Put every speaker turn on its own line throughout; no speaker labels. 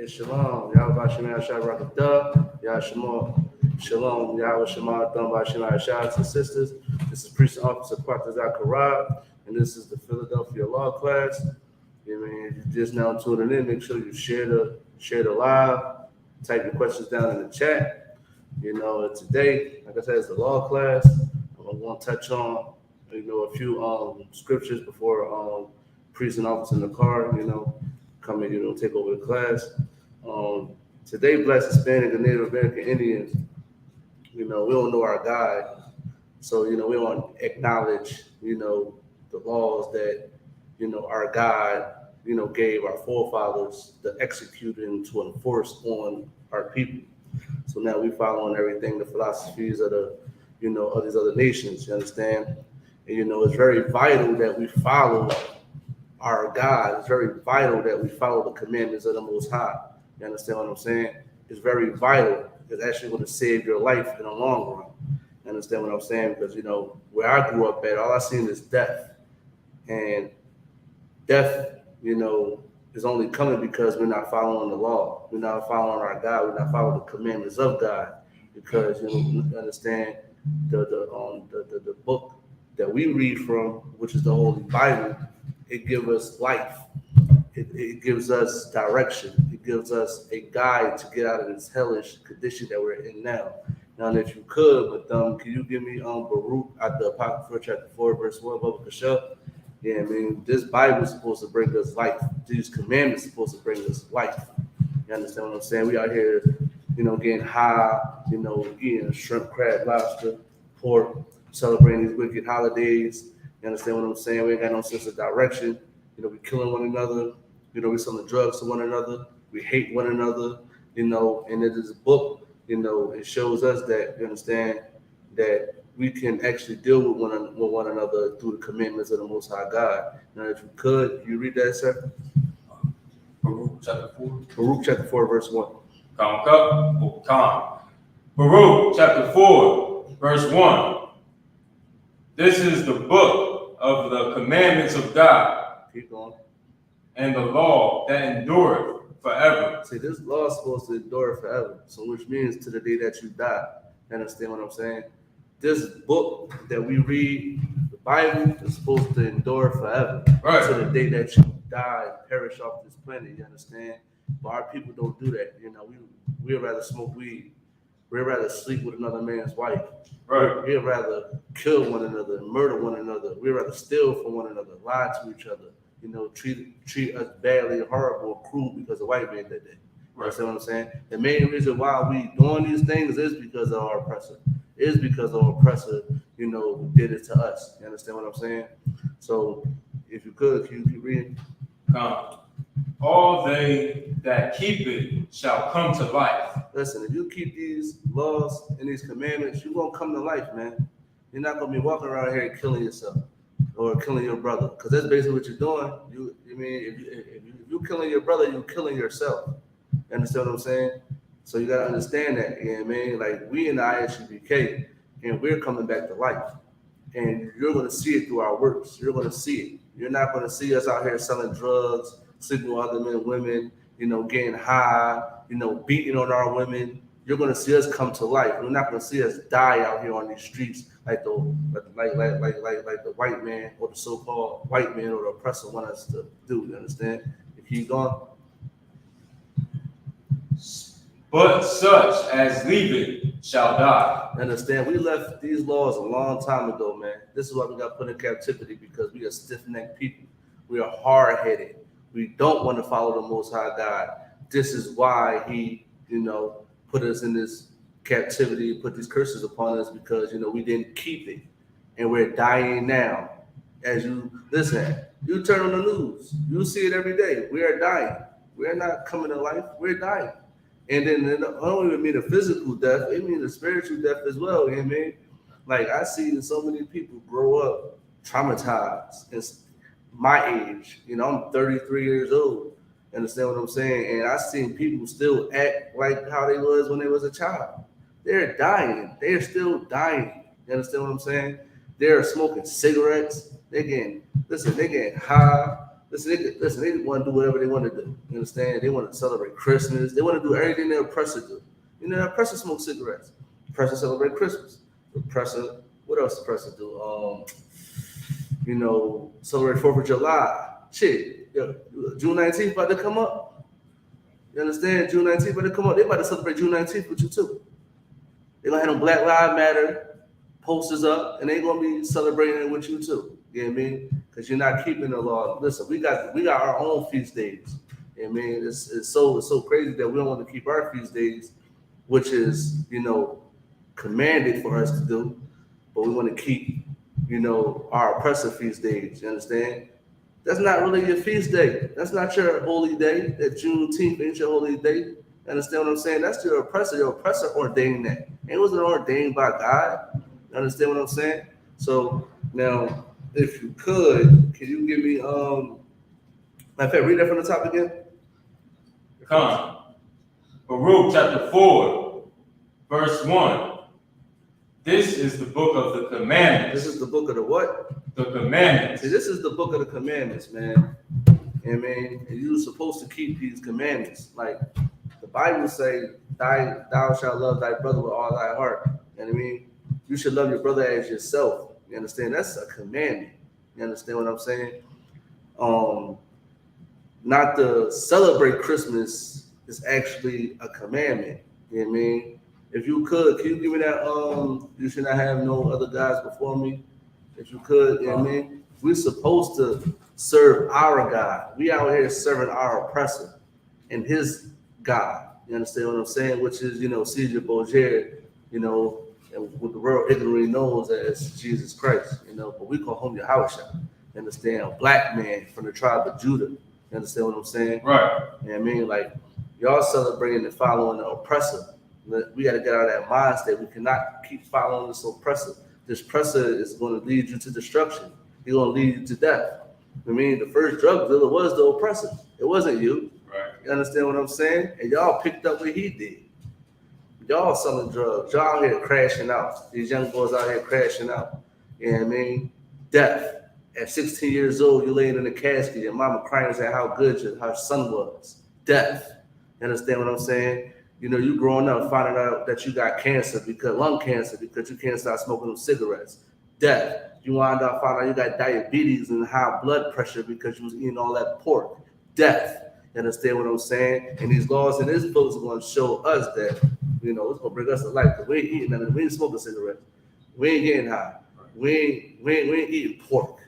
Hey, shalom. Yahweh Shem Yahshua Rakatah. Yah Shalom. Shalom. Yahweh Shema Thumb Shem Yahshua to sisters. This is Priest Officer Partazar Karab, and this is the Philadelphia Law class. You know, if you're just now tuning in, make sure you share the live. Type your questions down in the chat. You know, today, like I said, it's the law class. I'm going to touch on, a few scriptures before Priest and Officer Nakar, come and, take over the class. Today, Black, Hispanic, and Native American Indians, we don't know our God. So, we don't acknowledge, the laws that, our God, gave our forefathers to execute and to enforce on our people. So now we following everything, the philosophies of the, of these other nations, you understand? And, it's very vital that we follow our God. It's very vital that we follow the commandments of the Most High. You understand what I'm saying? It's very vital. It's actually going to save your life in the long run. You understand what I'm saying? Because, where I grew up at, all I seen is death. And death, is only coming because we're not following the law. We're not following our God. We're not following the commandments of God. Because, you understand the book that we read from, which is the Holy Bible, it gives us life. It gives us direction. It gives us a guide to get out of this hellish condition that we're in now. Now, if you could, but can you give me Baruch at the Apocrypha chapter 4, verse 1, Baba Kasha? Yeah, I mean, this Bible is supposed to bring us life. These commandments are supposed to bring us life. You understand what I'm saying? We out here, getting high, eating shrimp, crab, lobster, pork, celebrating these wicked holidays. You understand what I'm saying? We ain't got no sense of direction. We killing one another. We selling drugs to one another. We hate one another. And it is a book. It shows us that, you understand, that we can actually deal with one another through the commandments of the Most High God. Now, if you could, you read that, sir?
Baruch chapter 4.
Baruch chapter 4, verse 1.
Baruch chapter 4, verse 1. This is the book of the commandments of God.
Keep going.
And the law that endureth forever.
See, this law is supposed to endure forever. So which means to the day that you die. You understand what I'm saying? This book that we read, the Bible, is supposed to endure forever.
Right.
To the day that you die and perish off this planet, you understand? But our people don't do that. We'd rather smoke weed. We'd rather sleep with another man's wife.
Right.
We'd rather kill one another, murder one another. We'd rather steal from one another, lie to each other. Treat us badly, horrible, or cruel because the white man did that. You understand what I'm saying? The main reason why we doing these things is because of our oppressor. Is because our oppressor, did it to us. You understand what I'm saying? So, if you could, can you keep reading?
All they that keep it shall come to life.
Listen, if you keep these laws and these commandments, you're gonna come to life, man. You're not gonna be walking around here and killing yourself or killing your brother, because that's basically what you're doing. If you're killing your brother, you're killing yourself. You understand what I'm saying? So you gotta understand that, Like we in the I.S.U.P.K. and we're coming back to life. And you're gonna see it through our works. You're gonna see it. You're not gonna see us out here selling drugs, sleeping with other men and women, getting high, beating on our women. You're gonna see us come to life. You're not gonna see us die out here on these streets like the white man or the so-called white man or the oppressor want us to do. You understand? If he's gone.
But such as leave it shall die.
Understand? We left these laws a long time ago, man. This is why we got put in captivity, because we are stiff-necked people. We are hard-headed. We don't want to follow the Most High God. This is why he, put us in this captivity, put these curses upon us, because, we didn't keep it. And we're dying now. As you listen, you turn on the news, you see it every day. We are dying. We're not coming to life. We're dying. And then it don't only mean a physical death, it means a spiritual death as well. You know what I mean? Like I see so many people grow up traumatized. It's my age. I'm 33 years old. Understand what I'm saying? And I seen people still act like how they was when they was a child. They're dying. They're still dying. You understand what I'm saying? They're smoking cigarettes. They're getting high. Listen, they want to do whatever they want to do. You understand? They want to celebrate Christmas. They want to do everything the oppressor do. You know, the oppressor smoke cigarettes. The oppressor celebrate Christmas. The oppressor, what else the oppressor do? You know, celebrate 4th of July. Shit, yo, June 19th about to come up. You understand? June 19th about to come up. They about to celebrate June 19th with you too. They're gonna have them Black Lives Matter posters up, and they're gonna be celebrating it with you too. You know what I mean? Because you're not keeping the law. Listen, we got our own feast days. You know what I mean? It's so crazy that we don't want to keep our feast days, which is, you know, commanded for us to do, but we want to keep, you know, our oppressor feast days. You understand? That's not really your feast day. That's not your holy day. That Juneteenth ain't your holy day. You understand what I'm saying? That's your oppressor. Your oppressor ordained that. It wasn't ordained by God. You understand what I'm saying? So now, if you could, can you give me matter of fact, read that from the top again?
Come. Baruch chapter 4, verse 1. This is the book of the commandments.
This is the book of the what?
The commandments.
See, this is the book of the commandments, man. And man, and you're supposed to keep these commandments. Like the Bible say, thou shalt love thy brother with all thy heart. You know what I mean? You should love your brother as yourself. You understand? That's a commandment. You understand what I'm saying? Not to celebrate Christmas is actually a commandment. You know what I mean? If you could, can you give me that? You should not have no other gods before me. If you could, you know what I mean? We're supposed to serve our God. We out here serving our oppressor and his God. You understand what I'm saying? Which is, you know, Caesar Borgia, you know, and what the world ignorantly knows as Jesus Christ, you know, but we call him Yahushua. You understand? A black man from the tribe of Judah. You understand what I'm saying?
Right.
You know what I mean? Like, y'all celebrating and following the oppressor. We got to get out of that mindset. We cannot keep following this oppressor. This oppressor is going to lead you to destruction. He's going to lead you to death. I mean, the first drug dealer was the oppressor. It wasn't you.
Right.
You understand what I'm saying? And y'all picked up what he did. Y'all selling drugs. Y'all out here crashing out. These young boys out here crashing out. You know what I mean? Death. At 16 years old, you're laying in a casket. Your mama crying saying how good her son was. Death. You understand what I'm saying? You know, you growing up finding out that you got cancer lung cancer because you can't stop smoking them cigarettes. Death. You wind up finding out you got diabetes and high blood pressure because you was eating all that pork. Death. You understand what I'm saying? And these laws in this book are going to show us that, you know, it's going to bring us to life because we ain't eating nothing. We ain't smoking cigarettes. We ain't getting high. We ain't eating pork.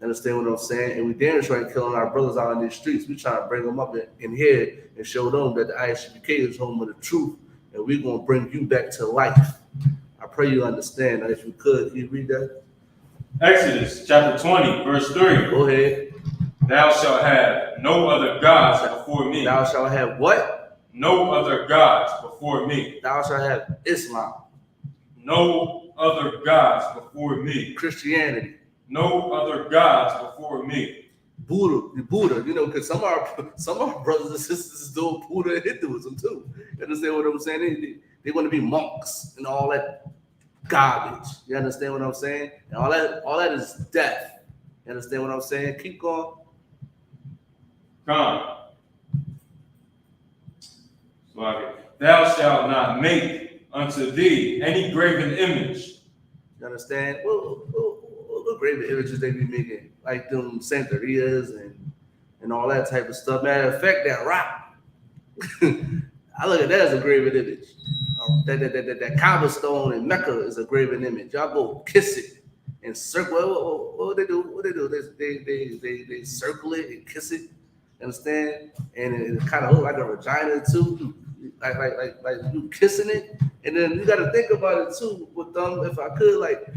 Understand what I'm saying? And we damn sure ain't killing our brothers out on these streets. We trying to bring them up in here and show them that the I.S.U.P.K is home of the truth, and we're gonna bring you back to life. I pray you understand. Now, if you could, can you read that?
Exodus chapter 20, verse 3.
Go ahead.
Thou shalt have no other gods before me.
Thou shalt have what?
No other gods before me.
Thou shalt have Islam.
No other gods before me.
Christianity.
No other gods before me.
Buddha, you know, because some of our brothers and sisters is doing Buddha and Hinduism too. You understand what I'm saying? They want to be monks and all that garbage. You understand what I'm saying? And all that is death. You understand what I'm saying? Keep going.
Come. Thou shalt not make unto thee any graven image.
You understand? What graven images they be making? Like them Santerias and all that type of stuff. Matter of fact, that rock. I look at that as a graven image. That cobblestone in Mecca is a graven image. Y'all go kiss it and circle. What they do? What they do? They circle it and kiss it. Understand? And it kind of look like a vagina too. Like you kissing it, and then you got to think about it too with them. If I could, like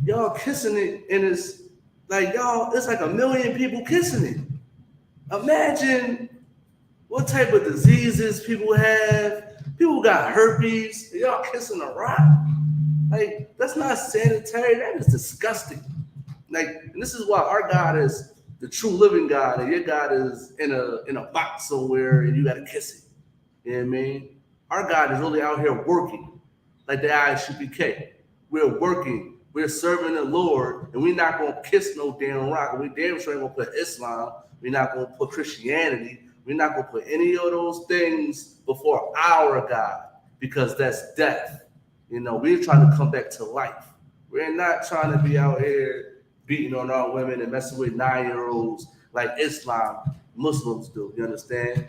y'all kissing it, and it's like it's like 1 million people kissing it. Imagine what type of diseases people have. People got herpes. Y'all kissing a rock. Like that's not sanitary. That is disgusting. Like, and this is why our God is the true living God, and your God is in a box somewhere, and you gotta kiss it. You know what I mean? Our God is really out here working, like the I.S.U.P.K. We're working We're serving the Lord, and we're not gonna kiss no damn rock. And we damn sure ain't gonna put Islam. We're not gonna put Christianity. We're not gonna put any of those things before our God, because that's death. You know, we're trying to come back to life. We're not trying to be out here beating on our women and messing with 9-year-olds like Muslims do. You understand?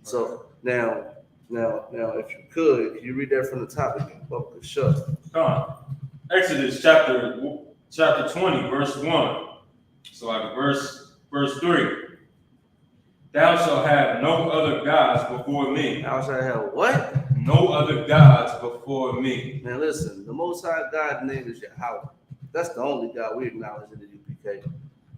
So now, if you could, can you read that from the top again? Focus, sure.
Come on. Exodus chapter 20, verse 1. So like verse 3. Thou shalt have no other gods before me.
Thou shalt have what?
No other gods before me.
Man, listen, the Most High God's name is Yahweh. That's the only God we acknowledge in the UPK.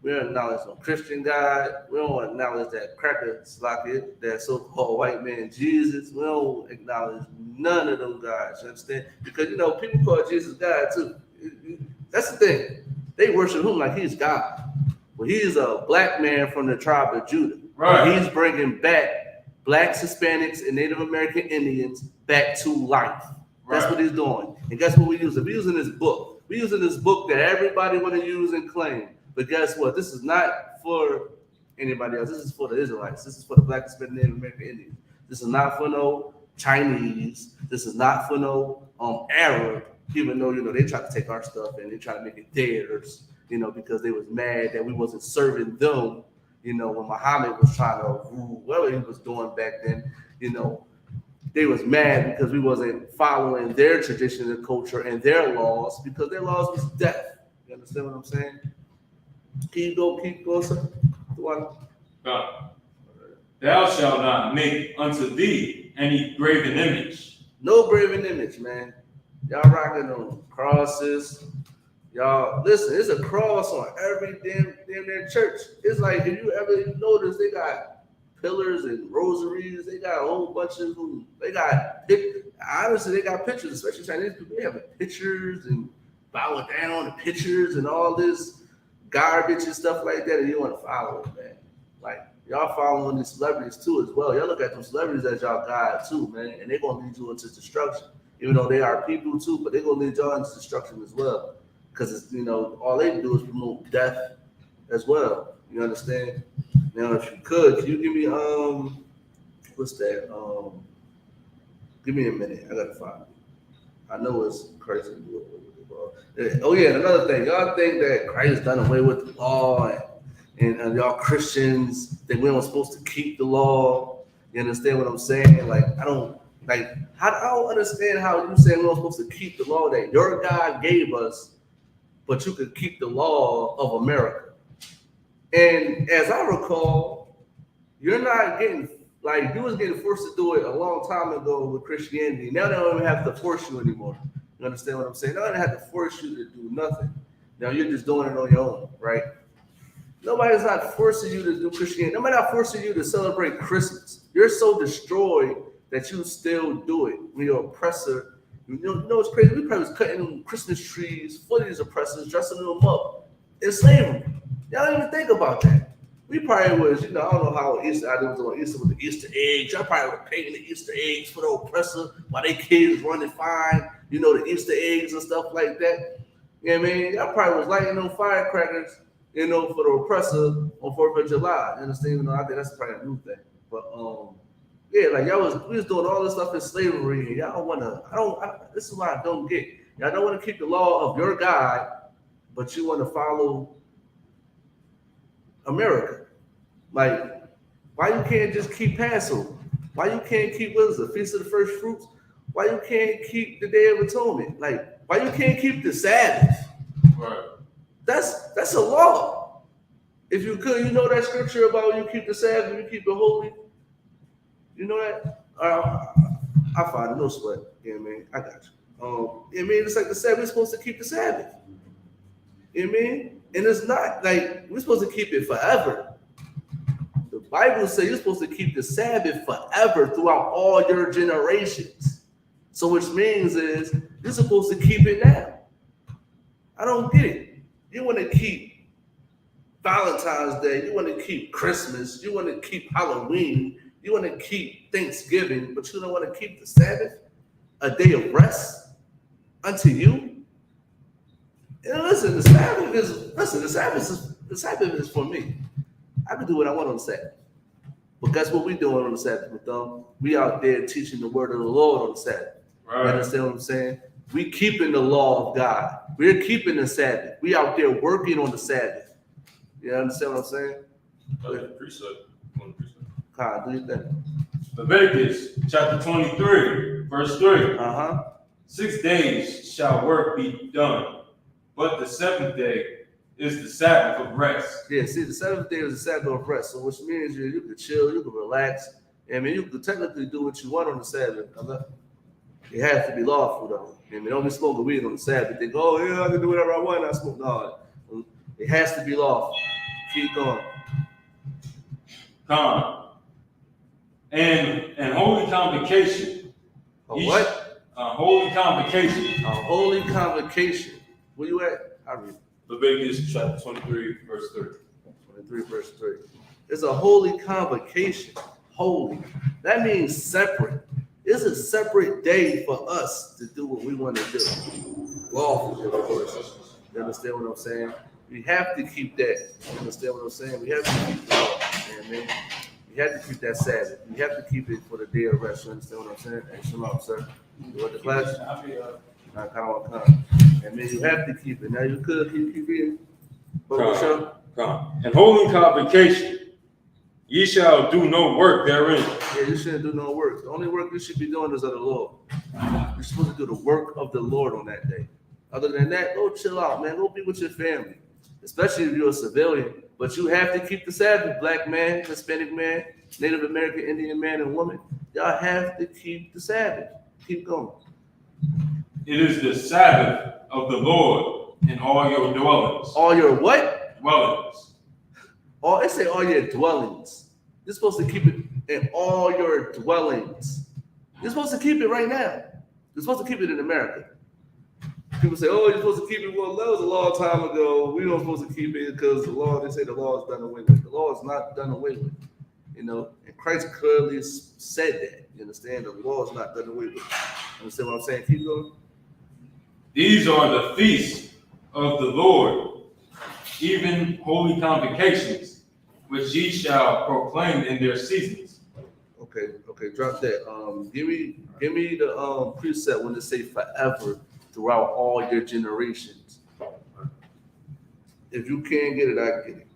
We don't acknowledge no Christian God. We don't acknowledge that cracker slocket, that so-called white man Jesus. We don't acknowledge none of them gods, you understand? Because, you know, people call Jesus God too. That's the thing. They worship him like he's God. Well, he's a black man from the tribe of Judah.
Right.
He's bringing back blacks, Hispanics, and Native American Indians back to life. That's what he's doing. And guess what we use? We're using this book. We're using this book that everybody want to use and claim. But guess what? This is not for anybody else. This is for the Israelites. This is for the black, Hispanic, Native American Indians. This is not for no Chinese. This is not for no Arab, even though, you know, they try to take our stuff and they try to make it theirs, you know, because they was mad that we wasn't serving them, you know, when Muhammad was trying to rule, whatever he was doing back then, you know, they was mad because we wasn't following their tradition and culture and their laws, because their laws was death. You understand what I'm saying? Keep going, sir.
Thou shalt not make unto thee any graven image.
No graven image, man. Y'all rocking on crosses. Y'all, listen, it's a cross on every damn church. It's like, if you ever notice, they got pillars and rosaries. They got a whole bunch of them. They got pictures, especially Chinese people. They have pictures and bowing down the pictures and all this garbage and stuff like that, and you want to follow it, man. Like, y'all following these celebrities too as well. Y'all look at them celebrities as y'all God too, man, and they're gonna lead you into destruction. Even though they are people too, but they're gonna lead y'all into destruction as well. Because it's, you know, all they do is promote death as well. You understand? Now, if you could, can you give me what's that? Give me a minute. I gotta find it. I know it's crazy. Oh yeah, another thing. Y'all think that Christ done away with the law, and y'all Christians that we don't supposed to keep the law. You understand what I'm saying? Like, I don't understand how you saying we're not supposed to keep the law that your God gave us, but you could keep the law of America. And as I recall, you're not getting, like, you was getting forced to do it a long time ago with Christianity. Now they don't even have to force you anymore. You understand what I'm saying? Now they don't have to force you to do nothing. Now you're just doing it on your own, right? Nobody's not forcing you to do Christianity. Nobody's not forcing you to celebrate Christmas. You're so destroyed that you still do it. When your oppressor, you know what's crazy? We probably was cutting Christmas trees for these oppressors, dressing them up in slavery. Y'all don't even think about that. We probably was, you know, I don't know how Easter I was on Easter with the Easter eggs. Y'all probably were painting the Easter eggs for the oppressor while they kids running fine, you know, the Easter eggs and stuff like that. You know what I mean? Y'all probably was lighting them firecrackers, you know, for the oppressor on 4th of July. You understand? You know, I think that's probably a new thing. But yeah, like we was doing all this stuff in slavery. Y'all this is why I don't get. Y'all don't want to keep the law of your God, but you want to follow America. Like, why you can't just keep Passover? Why you can't keep, what is it, Feast of the First Fruits? Why you can't keep the Day of Atonement? Like, why you can't keep the Sabbath?
Right.
That's a law. If you could, you know that scripture about you keep the Sabbath, you keep it holy. You know that? I find it, no sweat. Yeah, man, I got you. I mean, it's like the Sabbath, we're supposed to keep the Sabbath. You know what I mean? And it's not like we're supposed to keep it forever. The Bible says you're supposed to keep the Sabbath forever throughout all your generations. So which means is you're supposed to keep it now. I don't get it. You want to keep Valentine's Day, you want to keep Christmas, you want to keep Halloween, you want to keep Thanksgiving, but you don't want to keep the Sabbath, a day of rest unto you. And listen, the Sabbath is for me. I can do what I want on the Sabbath. But that's what we're doing on the Sabbath, with them. We out there teaching the word of the Lord on the Sabbath.
Right.
You understand what I'm saying? We keeping the law of God. We're keeping the Sabbath. We out there working on the Sabbath. You understand what I'm saying?
Precept.
Kyle, do you think?
Leviticus chapter 23, verse 3. 6 days shall work be done, but the seventh day is the Sabbath of rest.
Yeah, see, the seventh day is the Sabbath of rest, so which means you can chill, you can relax. I mean, you can technically do what you want on the Sabbath. It has to be lawful, though. I mean, don't be smoking weed on the Sabbath. They go, oh, yeah, I can do whatever I want. I smoke. No, it has to be lawful. Keep going.
And holy convocation.
What?
Holy convocation.
A holy convocation. Where you at? I read.
Leviticus chapter 23, verse 3.
23, verse 3. It's a holy convocation. Holy. That means separate. It's a separate day for us to do what we want to do. Lawful, of course. You understand what I'm saying? We have to keep that. You understand what I'm saying? We have to keep the law. You know what I mean? We have to keep that Sabbath. We have to keep it for the day of rest. You understand what I'm saying? Hey, shalom, sir. You want the class? I kind of want to come. And then you have to keep it. Now you could keep reading.
And holy convocation. Ye shall do no work therein.
Yeah, you shouldn't do no work. The only work you should be doing is of the Lord. You're supposed to do the work of the Lord on that day. Other than that, go chill out, man. Go be with your family, especially if you're a civilian. But you have to keep the Sabbath, black man, Hispanic man, Native American, Indian man, and woman. Y'all have to keep the Sabbath. Keep going.
It is the Sabbath of the Lord in all your dwellings.
All your what?
Dwellings.
It say all your dwellings. You're supposed to keep it in all your dwellings. You're supposed to keep it right now. You're supposed to keep it in America. People say, oh, you're supposed to keep it. Well, that was a long time ago. We weren't supposed to keep it because the law, they say the law is done away with. The law is not done away with. You know, and Christ clearly said that. You understand? The law is not done away with. Understand what I'm saying? Keep going.
These are the feasts of the Lord, even holy convocations, which ye shall proclaim in their seasons.
Okay, drop that. Give me the precept when it say forever throughout all your generations. If you can't get it, I get it.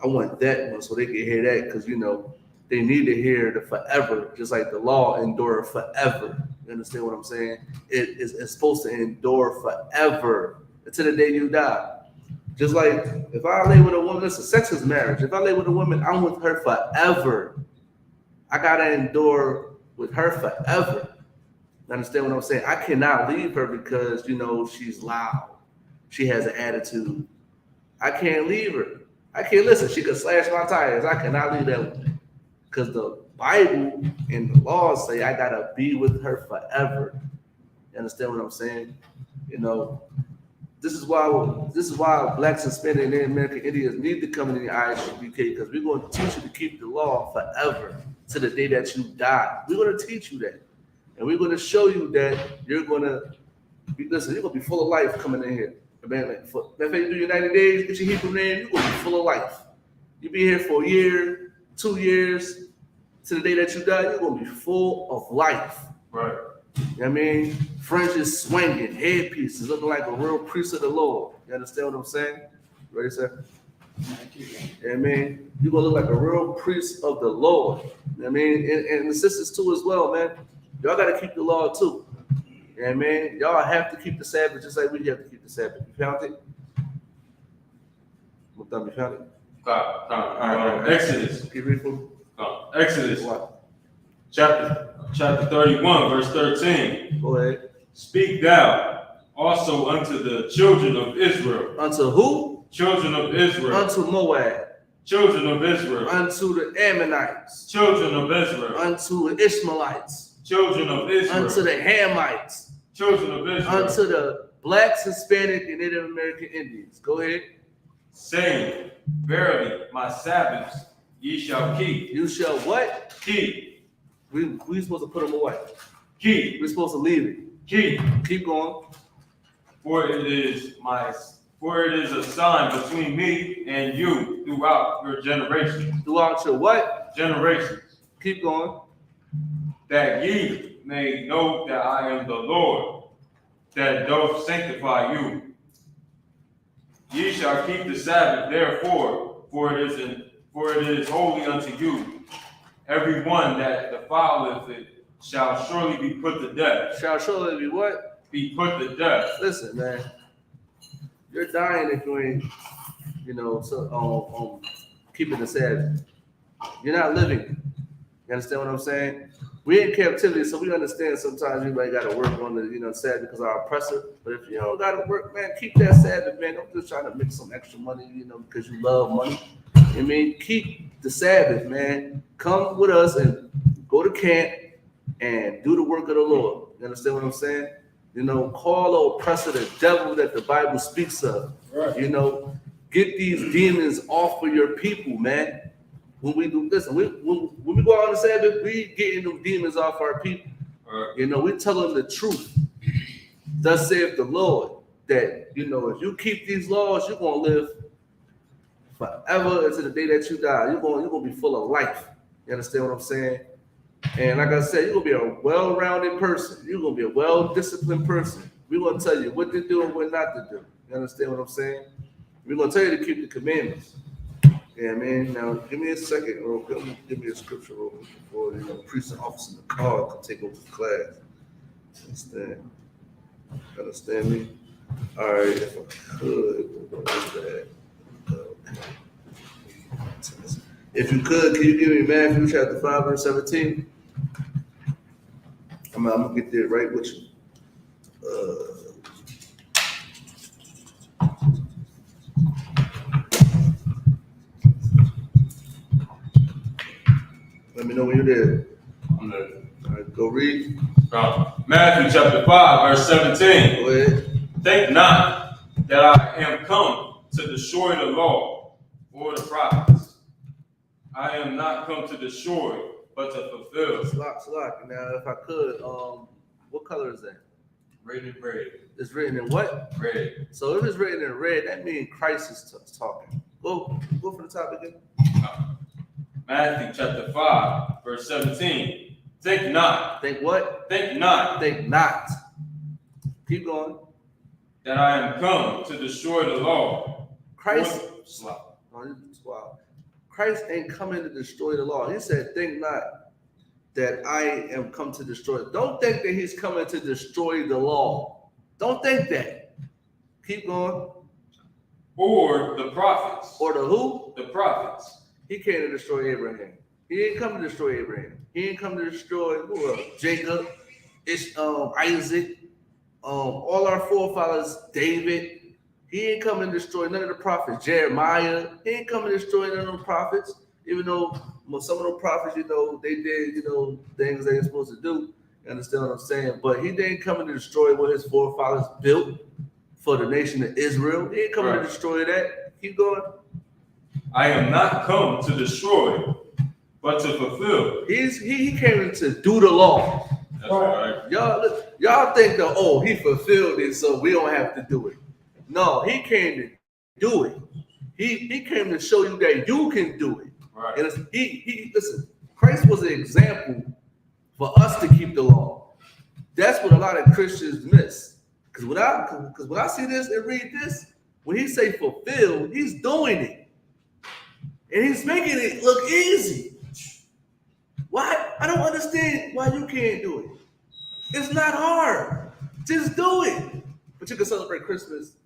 I want that one so they can hear that, because you know they need to hear the forever, just like the law endure forever. You understand what I'm saying? It's supposed to endure forever until the day you die. Just like if I lay with a woman, listen, sex is marriage. If I lay with a woman, I'm with her forever. I gotta endure with her forever. You understand what I'm saying? I cannot leave her because, you know, she's loud. She has an attitude. I can't leave her. I can't listen. She could slash my tires. I cannot leave that woman. Because the Bible and the laws say I gotta be with her forever. You understand what I'm saying? You know, this is why blacks, Hispanic, and Native American Indians need to come in the I.S.U.P.K, because we're going to teach you to keep the law forever to the day that you die. We're going to teach you that. And we're going to show you that you're going to be, listen, you're going to be full of life coming in here. Man, if you do your 90 days, get your Hebrew name, you're going to be full of life. You'll be here for a year, 2 years, to the day that you die, you're going to be full of life.
Right.
You know what I mean? Fringes swinging, headpieces, looking like a real priest of the Lord. You understand what I'm saying? Ready, sir? You know what I mean? You're going to look like a real priest of the Lord. You know what I mean? And the sisters too as well, man. Y'all got to keep the law too. You know what I mean? Y'all have to keep the Sabbath just like we have to keep the Sabbath. You found it? What time you found it?
Exodus.
Keep reading.
Exodus. What? Chapter 31, verse 13.
Go ahead.
Speak thou also unto the children of Israel.
Unto who?
Children of Israel.
Unto Moab.
Children of Israel.
Unto the Ammonites.
Children of Israel.
Unto the Ishmaelites.
Children of Israel.
Unto the Hamites.
Children of Israel.
Unto the blacks, Hispanic, and Native American Indians. Go ahead.
Saying, verily, my Sabbaths ye shall keep.
You shall what?
Keep.
We supposed to put them away.
Keep.
We're supposed to leave it.
Keep.
Keep going.
For it is a sign between me and you throughout your generations.
Throughout your what?
Generations.
Keep going.
That ye may know that I am the Lord, that doth sanctify you. Ye shall keep the Sabbath, therefore, for it is holy unto you. Every one that defileth it shall surely be put to death.
Shall surely be what?
Be put to death.
Listen, man. You're dying if you ain't, keeping the Sabbath. You're not living. You understand what I'm saying? We in captivity, so we understand sometimes everybody got to work on the, Sabbath because of our oppressor. But if you don't got to work, man, keep that Sabbath, man. Don't just try to make some extra money, because you love money. I mean, keep the Sabbath, man. Come with us and go to camp and do the work of the Lord. You understand what I'm saying? Call the oppressor the devil that the Bible speaks of.
Right.
Get these demons off of your people, man. When we do this, when we go out on the Sabbath, we getting them demons off our people.
Right.
We tell them the truth. Thus saith the Lord, that if you keep these laws, you're gonna live forever until the day that you die. You're gonna be full of life. You understand what I'm saying? And like I said, you're gonna be a well-rounded person. You're gonna be a well-disciplined person. We're gonna tell you what to do and what not to do. You understand what I'm saying? We're gonna tell you to keep the commandments. Yeah, man. Now, give me a second, real quick. Give me a scripture real quick before priest and officer Nakar can take over the class. Understand me? All right, if I could, what is that? Okay. If you could, can you give me Matthew chapter 5, verse 17? I'm gonna get there right with you. Let me know when you're there.
I'm there.
All right, go read.
Matthew chapter 5, verse 17.
Go ahead.
Think not that I am come to destroy the law or the prophets. I am not come to destroy, but to fulfill.
Slack. Now, if I could, what color is that?
Red and red.
It's written in what?
Red.
So if it's written in red, that means Christ is talking. Go for the top again.
Matthew chapter 5, verse 17. Think not.
Think what?
Think not.
Think not. Keep going.
That I am come to destroy the law.
Christ.
Wow.
Christ ain't coming to destroy the law. He said, think not that I am come to destroy. Don't think that he's coming to destroy the law. Don't think that. Keep going.
Or the prophets.
Or the who?
The prophets.
He came to destroy Abraham. He ain't come to destroy Abraham. He ain't come to destroy who else? Jacob, Isaac, all our forefathers, David. He ain't coming to destroy none of the prophets. Jeremiah. He ain't coming to destroy none of the prophets. Even though some of the prophets, they did, things they ain't supposed to do. You understand what I'm saying? But he didn't come to destroy what his forefathers built for the nation of Israel. He ain't coming to destroy that. Keep going.
I am not come to destroy, but to fulfill.
He came to do the law.
That's right.
Y'all think that he fulfilled it, so we don't have to do it. No, he came to do it. He came to show you that you can do it.
Right.
And listen. Christ was an example for us to keep the law. That's what a lot of Christians miss. Because when I see this and read this, when he say fulfill, he's doing it. And he's making it look easy. Why? I don't understand why you can't do it. It's not hard. Just do it. But you can celebrate Christmas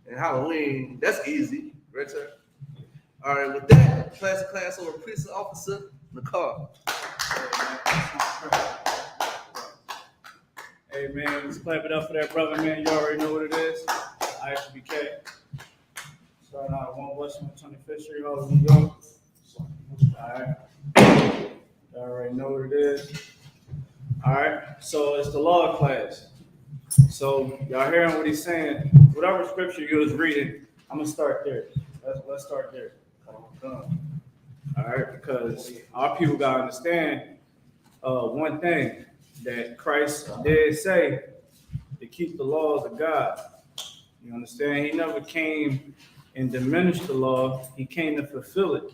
and Halloween. That's easy. Right, sir? All right, with that, class over priest and officer, Nakar.
Hey, man, let's clap it up for that brother, man. You already know what it is. I.S.U.P.K. Starting out at 1 West 125th Street, Harlem, New York. All right. You already know what it is. All right. So it's the law class. So y'all hearing what he's saying? Whatever scripture you was reading, I'm gonna start there. Let's start there. All right, because our people gotta understand one thing, that Christ did say to keep the laws of God. You understand? He never came and diminished the law. He came to fulfill it.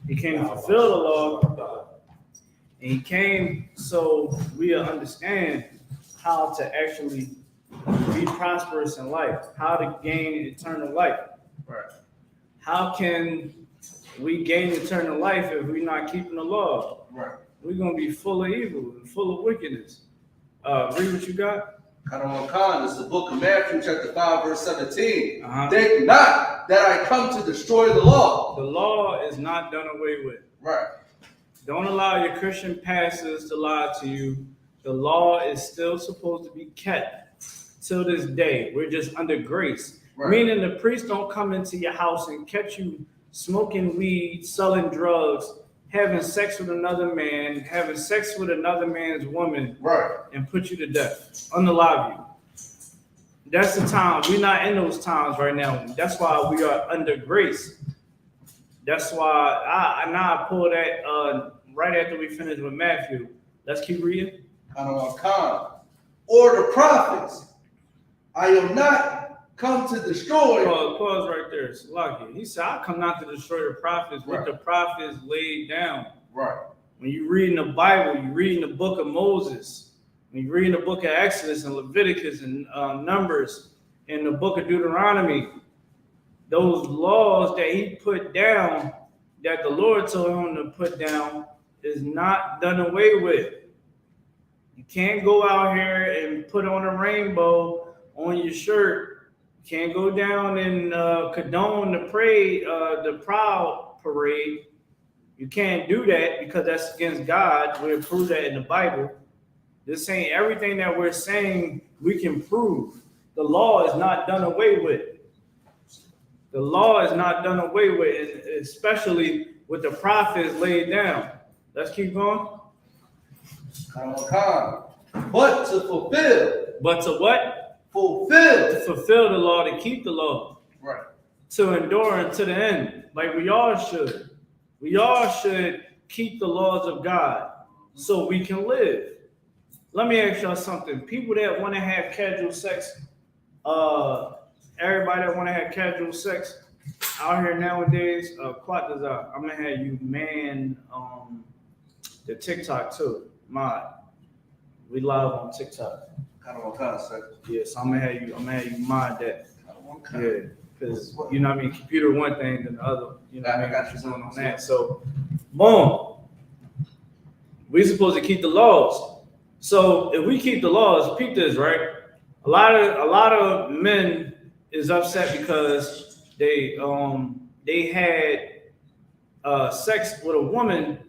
He came to fulfill the law. And he came so we understand how to actually be prosperous in life, how to gain eternal life.
Right.
How can we gain eternal life if we're not keeping the law?
Right.
We're going to be full of evil and full of wickedness. Read what you got.
Khan, it's the book of Matthew, chapter 5, verse 17.
Uh-huh.
Think not that I come to destroy the law.
The law is not done away with.
Right.
Don't allow your Christian pastors to lie to you. The law is still supposed to be kept till this day. We're just under grace.
Right.
Meaning the priest don't come into your house and catch you smoking weed, selling drugs, having sex with another man, having sex with another man's woman,
Right.
and put you to death, unalive you. That's the time. We're not in those times right now. That's why we are under grace. That's why I pull that right after we finish with Matthew. Let's keep reading.
Khan, or the prophets. I am not come to destroy.
Pause right there. Salaki. He said, I come not to destroy the prophets,
Right.
what the prophets laid down.
Right.
When you read in the Bible, you read in the book of Moses, when you read in the book of Exodus and Leviticus and Numbers, in the book of Deuteronomy, those laws that he put down, that the Lord told him to put down, is not done away with. You can't go out here and put on a rainbow on your shirt. You can't go down and condone the proud parade. You can't do that because that's against God. We prove that in the Bible. This ain't everything that we're saying we can prove. The law is not done away with. The law is not done away with, especially with the prophets laid down. Let's keep going.
But to fulfill.
But to what?
Fulfill.
To fulfill the law, to keep the law.
Right.
To endure unto the end, like we all should. We all should keep the laws of God so we can live. Let me ask y'all something. People that want to have casual sex, everybody that want to have casual sex out here nowadays, Quataza, I'm gonna have you man the TikTok too. We live on TikTok. Yes, I'm gonna have you mod that. Yeah, because you know what I mean, computer one thing than the other. You know what I mean, got you going on that. So, boom. We're supposed to keep the laws. So if we keep the laws, peep this, right? A lot of men is upset because they had sex with a woman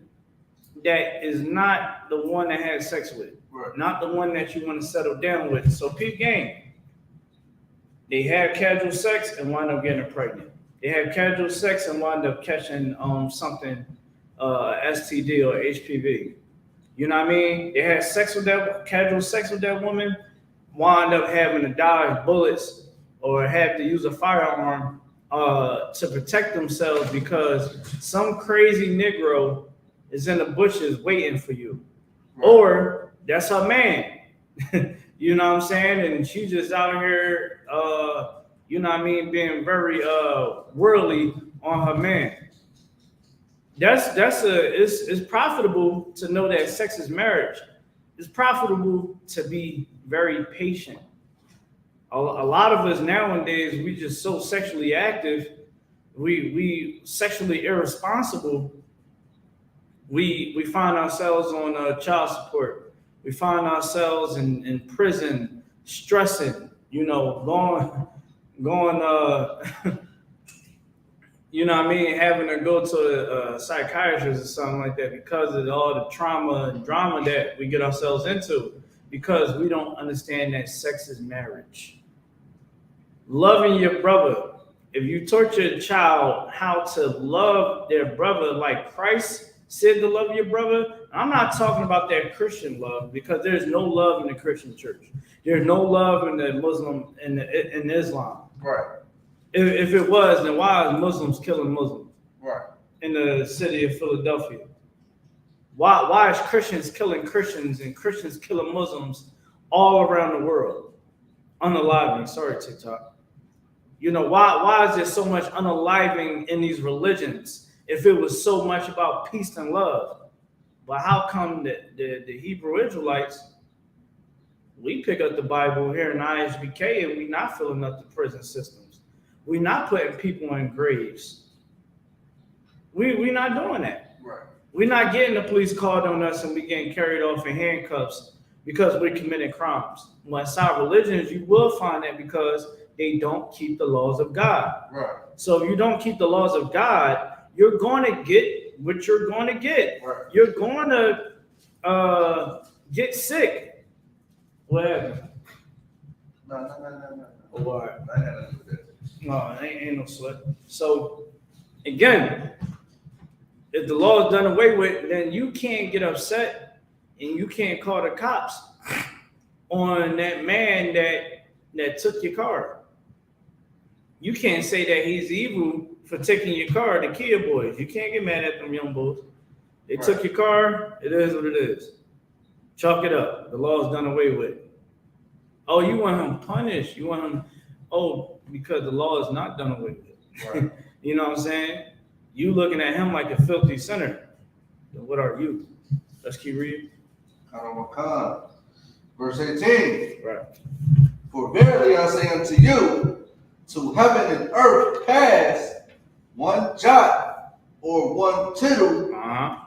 that is not the one that had sex with,
Right.
not the one that you want to settle down with. So peep game. They have casual sex and wind up getting pregnant. They have casual sex and wind up catching something, STD or HPV. You know what I mean? They had casual sex with that woman, wind up having to dodge bullets or have to use a firearm to protect themselves because some crazy Negro is in the bushes waiting for you.
Right.
Or that's her man. You know what I'm saying? And she's just out here, you know what I mean, being very worldly on her man. It's profitable to know that sex is marriage. It's profitable to be very patient. A lot of us nowadays, we just so sexually active, we sexually irresponsible. We find ourselves on child support. We find ourselves in prison, stressing, you know, going you know what I mean, having to go to a psychiatrist or something like that because of all the trauma and drama that we get ourselves into, because we don't understand that sex is marriage. Loving your brother. If you taught your child how to love their brother like Christ said to love your brother, I'm not talking about that Christian love, because there's no love in the Christian church. There's no love in the Muslim, in Islam.
Right.
If it was, then why is Muslims killing Muslims?
Right.
In the city of Philadelphia? Why is Christians killing Christians and Christians killing Muslims all around the world? unaliving. Sorry, TikTok. You know, why is there so much unaliving in these religions if it was so much about peace and love? But how come the Hebrew Israelites, we pick up the Bible here in I.S.U.P.K. and we not filling up the prison systems. We not putting people in graves. We not doing that.
Right.
We're not getting the police called on us and we getting carried off in handcuffs because we're committing crimes. Well, inside religions, you will find that because they don't keep the laws of God.
Right.
So if you don't keep the laws of God, you're going to get what you're going to get.
Right.
You're going to get sick. Whatever.
No.
Or
I had to do that.
no, ain't no sweat. So again, if the law is done away with, then you can't get upset and you can't call the cops on that man that took your car. You can't say that he's evil for taking your car to kill boys. You can't get mad at them young boys. They took your car. It is what it is. Chalk it up. The law is done away with. Oh, you want him punished? You want him? Oh, because the law is not done away with.
Right.
You know what I'm saying? You looking at him like a filthy sinner. Then what are you? Let's keep reading.
Verse 18.
Right.
For verily I say unto you, to heaven and earth pass, one jot or one tittle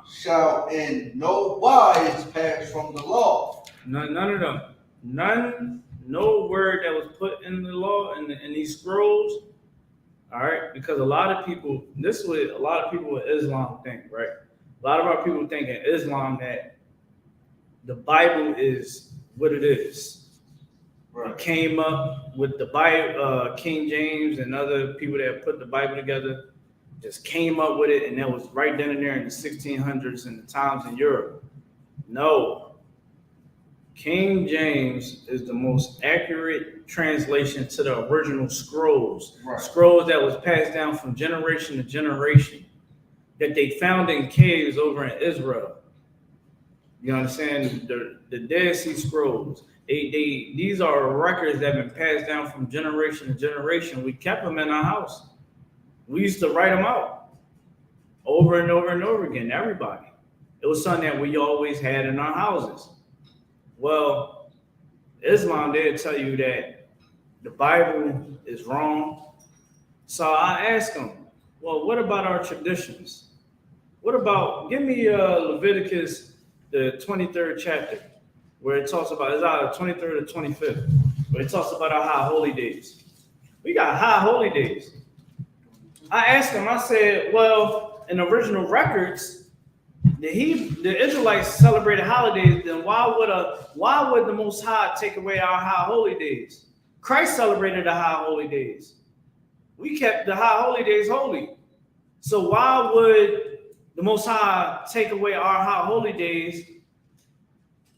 shall in no wise pass from the law.
None of them. No word that was put in the law in these scrolls. All right, because a lot of people, this is what a lot of people with Islam think, right? A lot of our people think in Islam that the Bible is what it is.
Right.
It came up with the Bible, King James and other people that put the Bible together, just came up with it, and that was right then and there in the 1600s and the times in Europe. No. King James is the most accurate translation to the original scrolls.
Right.
Scrolls that was passed down from generation to generation that they found in caves over in Israel. You understand? The Dead Sea Scrolls. These are records that have been passed down from generation to generation. We kept them in our house. We used to write them out over and over and over again, everybody. It was something that we always had in our houses. Well, Islam, they'll tell you that the Bible is wrong. So I asked them, well, what about our traditions? What about, give me Leviticus, the 23rd chapter, where it talks about, it's either 23rd or 25th, where it talks about our high holy days. We got high holy days. I asked them, I said, well, in the original records, the Israelites celebrated holidays, then why would the Most High take away our high holy days? Christ celebrated the high holy days. We kept the high holy days holy. So why would the Most High take away our high holy days?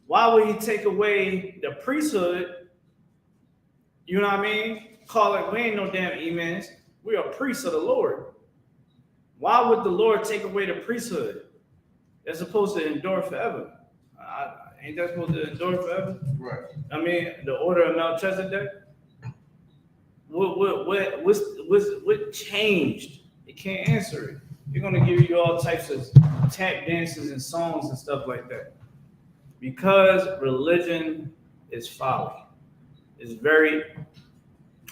Why would he take away the priesthood? You know what I mean? Call it, we ain't no damn imams. We are priests of the Lord. Why would the Lord take away the priesthood? That's supposed to endure forever. Ain't that supposed to endure forever?
Right.
I mean, the order of Melchizedek. What changed? You can't answer it. They're gonna give you all types of tap dances and songs and stuff like that. Because religion is folly. It's very,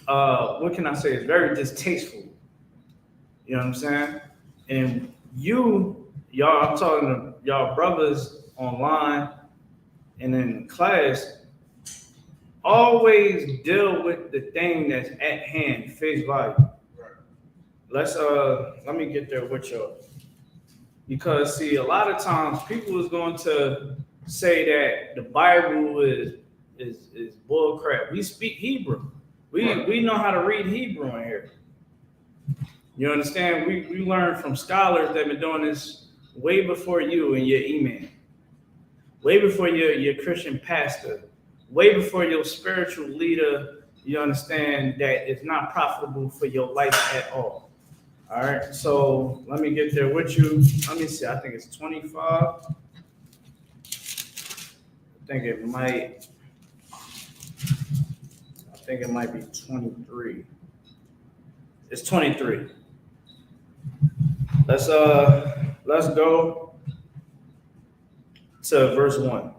what can I say? It's very distasteful. You know what I'm saying? And y'all, I'm talking to y'all brothers online and in class, always deal with the thing that's at hand, face value. Right. Let me get there with y'all. Because see, a lot of times people is going to say that the Bible is bull crap. We speak Hebrew. We know how to read Hebrew in here. You understand? We learned from scholars that have been doing this way before you and your imam, way before your Christian pastor, way before your spiritual leader. You understand that it's not profitable for your life at all. All right, so let me get there with you. Let me see. I think it's 25. I think think it might be 23. It's 23. Let's go to verse 1.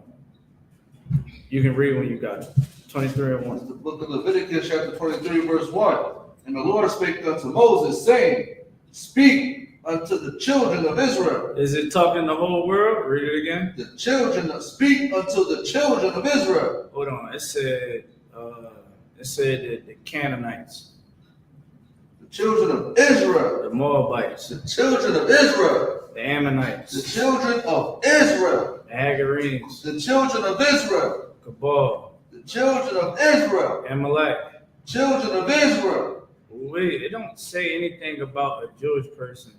You can read when you got it. 23 and 1.
The book of Leviticus, chapter 23, verse 1. And the Lord spake unto Moses, saying, Speak unto the children of Israel.
Is it talking the whole world? Read it again.
Speak unto the children of Israel.
Hold on. It said that the Canaanites,
The children of Israel.
the Moabites,
The children of Israel.
the Ammonites,
The children of Israel.
the Hagarenes,
The children of Israel.
Cabal,
The children of Israel.
Amalek.
Children of Israel.
Wait, it don't say anything about a Jewish person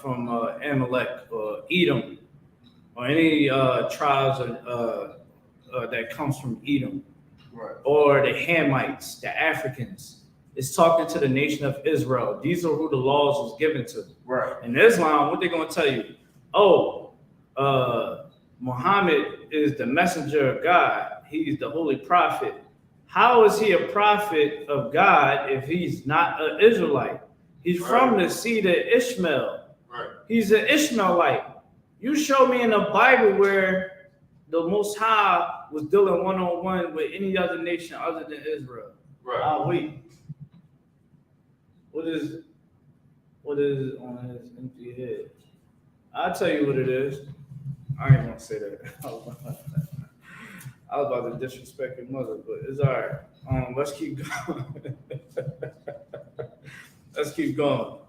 from Amalek or Edom or any tribes that comes from Edom,
Right.
or the Hamites, the Africans. It's talking to the nation of Israel. These are who the laws was given to.
Right.
In Islam, what they're going to tell you? Oh, Muhammad is the messenger of God. He's the holy prophet. How is he a prophet of God if he's not an Israelite? He's from the seed of Ishmael.
Right.
He's an Ishmaelite. You show me in the Bible where the Most High was dealing one-on-one with any other nation other than Israel.
Right.
Ah, wait. What is on his empty head? I'll tell you what it is. I ain't gonna say that. I was about to disrespect your mother, but it's all right. Let's keep going. Let's keep going.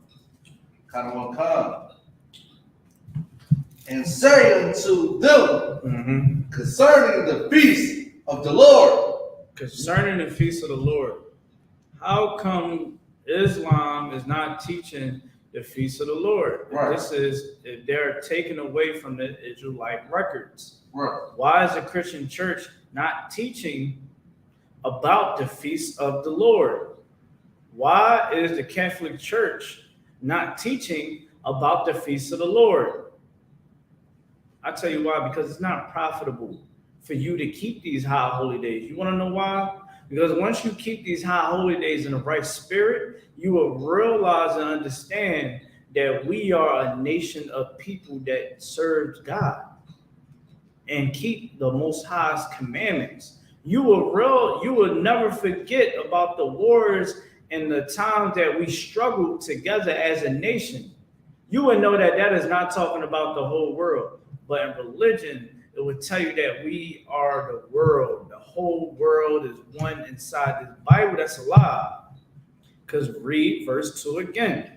And say unto them
Mm-hmm.
concerning the feast of the Lord.
Concerning the feast of the Lord, how come Islam is not teaching the feast of the Lord?
Right.
This is if they're taken away from the Israelite records.
Right.
Why is the Christian church not teaching about the feast of the Lord? Why is the Catholic Church not teaching about the feast of the Lord? I tell you why, because it's not profitable for you to keep these high holy days. You want to know why? Because once you keep these high holy days in the right spirit, you will realize and understand that we are a nation of people that serves God and keep the Most High's commandments. You will never forget about the wars and the times that we struggled together as a nation. You would know that that is not talking about the whole world, but in religion, it would tell you that we are the world. The whole world is one inside this Bible. That's a lie. Because read verse 2 again.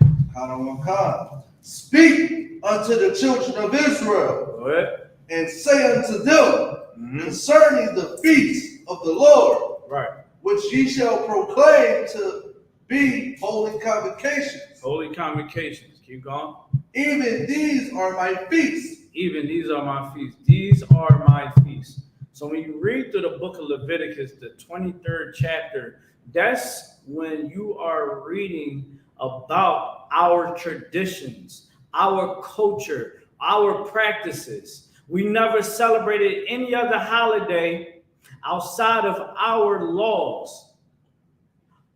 Speak unto the children of Israel.
Go ahead.
And say unto them concerning the feast of the Lord,
Right.
which ye shall proclaim to be holy convocations.
Holy convocations. Keep going.
Even these are my feasts.
Even these are my feasts. These are my feasts. So when you read through the book of Leviticus, the 23rd chapter, that's when you are reading about our traditions, our culture, our practices. We never celebrated any other holiday outside of our laws,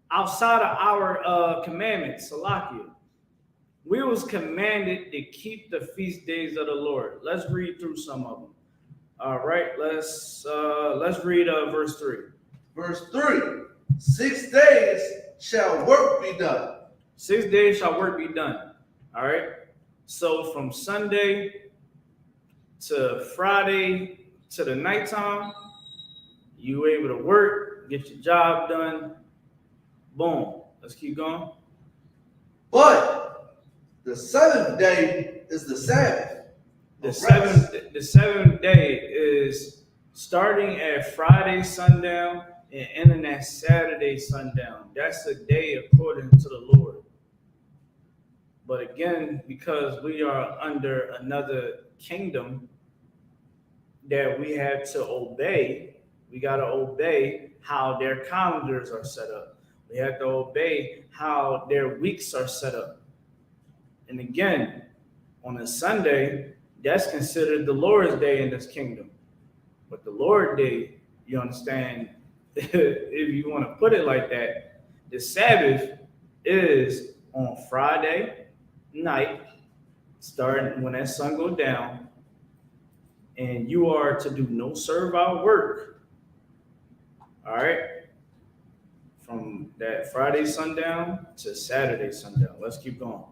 outside of our commandments, Salakia. We was commanded to keep the feast days of the Lord. Let's read through some of them. All right, let's read verse 3.
Verse 3. 6 days shall work be done.
6 days shall work be done. All right. So from Sunday to Friday to the nighttime, you able to work, get your job done. Boom. Let's keep going.
But the seventh day is the Sabbath.
The seventh day is starting at Friday sundown and ending at Saturday sundown. That's a day according to the Lord. But again, because we are under another kingdom that we have to obey, we got to obey how their calendars are set up. We have to obey how their weeks are set up. And again, on a Sunday, that's considered the Lord's day in this kingdom. But the Lord's day, you understand, if you want to put it like that, the Sabbath is on Friday night, starting when that sun goes down, and you are to do no servile work. All right, from that Friday sundown to Saturday sundown. Let's keep going.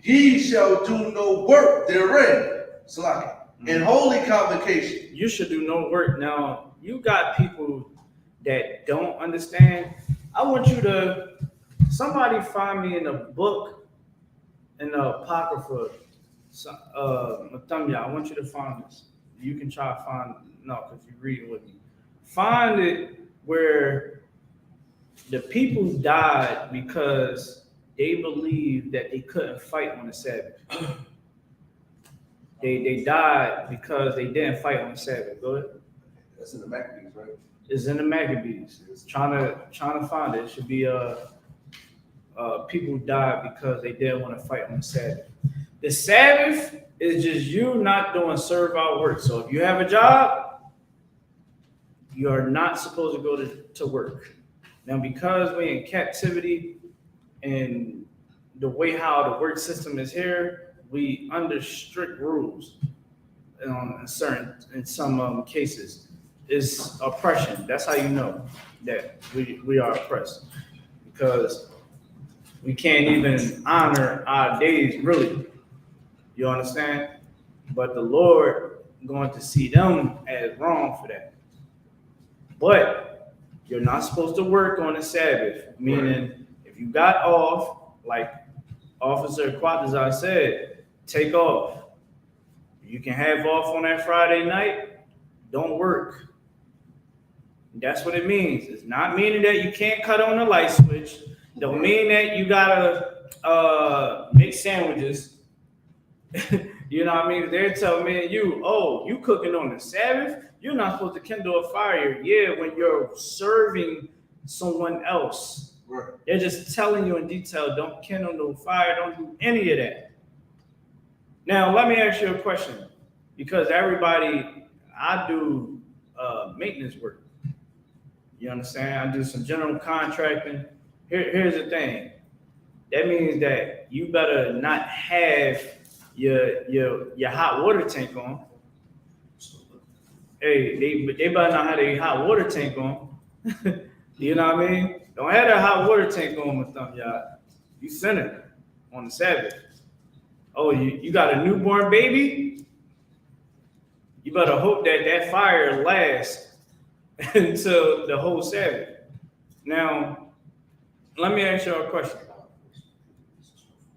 Ye shall do no work therein, Salaki, in holy convocation.
You should do no work. Now, you got people that don't understand. I want you to, somebody find me in a book, in the Apocrypha, Mathumya, I want you to find this. You can try to find, no, because you read it with me. Find it where the people died because they believed that they couldn't fight on the Sabbath. They died because they didn't fight on the Sabbath. Go ahead.
That's in the Maccabees, right?
It's in the Maccabees. Trying to find it. It should be people died because they didn't want to fight on the Sabbath. The Sabbath is just you not doing servile work. So if you have a job, you are not supposed to go to work. Now, because we're in captivity and the way how the work system is here, we under strict rules in some cases. It's oppression. That's how you know that we are oppressed, because we can't even honor our days, really. You understand? But the Lord going to see them as wrong for that. But you're not supposed to work on the Sabbath, meaning if you got off, like Officer Quatazar said, take off. You can have off on that Friday night, don't work. That's what it means. It's not meaning that you can't cut on the light switch. Don't mean that you gotta make sandwiches. You know what I mean? They're telling me, you cooking on the Sabbath? You're not supposed to kindle a fire. Yeah, when you're serving someone else.
Right.
They're just telling you in detail, don't kindle no fire, don't do any of that. Now, let me ask you a question, because I do maintenance work. You understand? I do some general contracting. Here's the thing. That means that you better not have your hot water tank on. Hey, they better not have their hot water tank on. You know what I mean? Don't have that hot water tank on with them, y'all. You sinning on the Sabbath. Oh, you got a newborn baby? You better hope that fire lasts until the whole Sabbath. Now, let me ask you a question.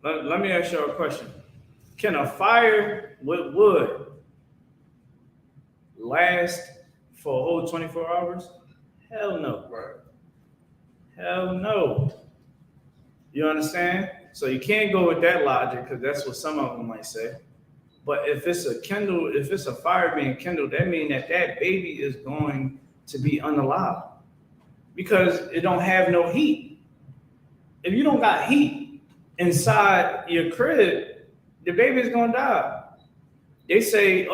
Let me ask you a question. Can a fire with wood last for a whole 24 hours? Hell no.
Right.
Hell no. You understand? So you can't go with that logic, because that's what some of them might say. But if it's a fire being kindled, that means that baby is going to be unalive, because it don't have no heat. If you don't got heat inside your crib, the baby's gonna die. They say,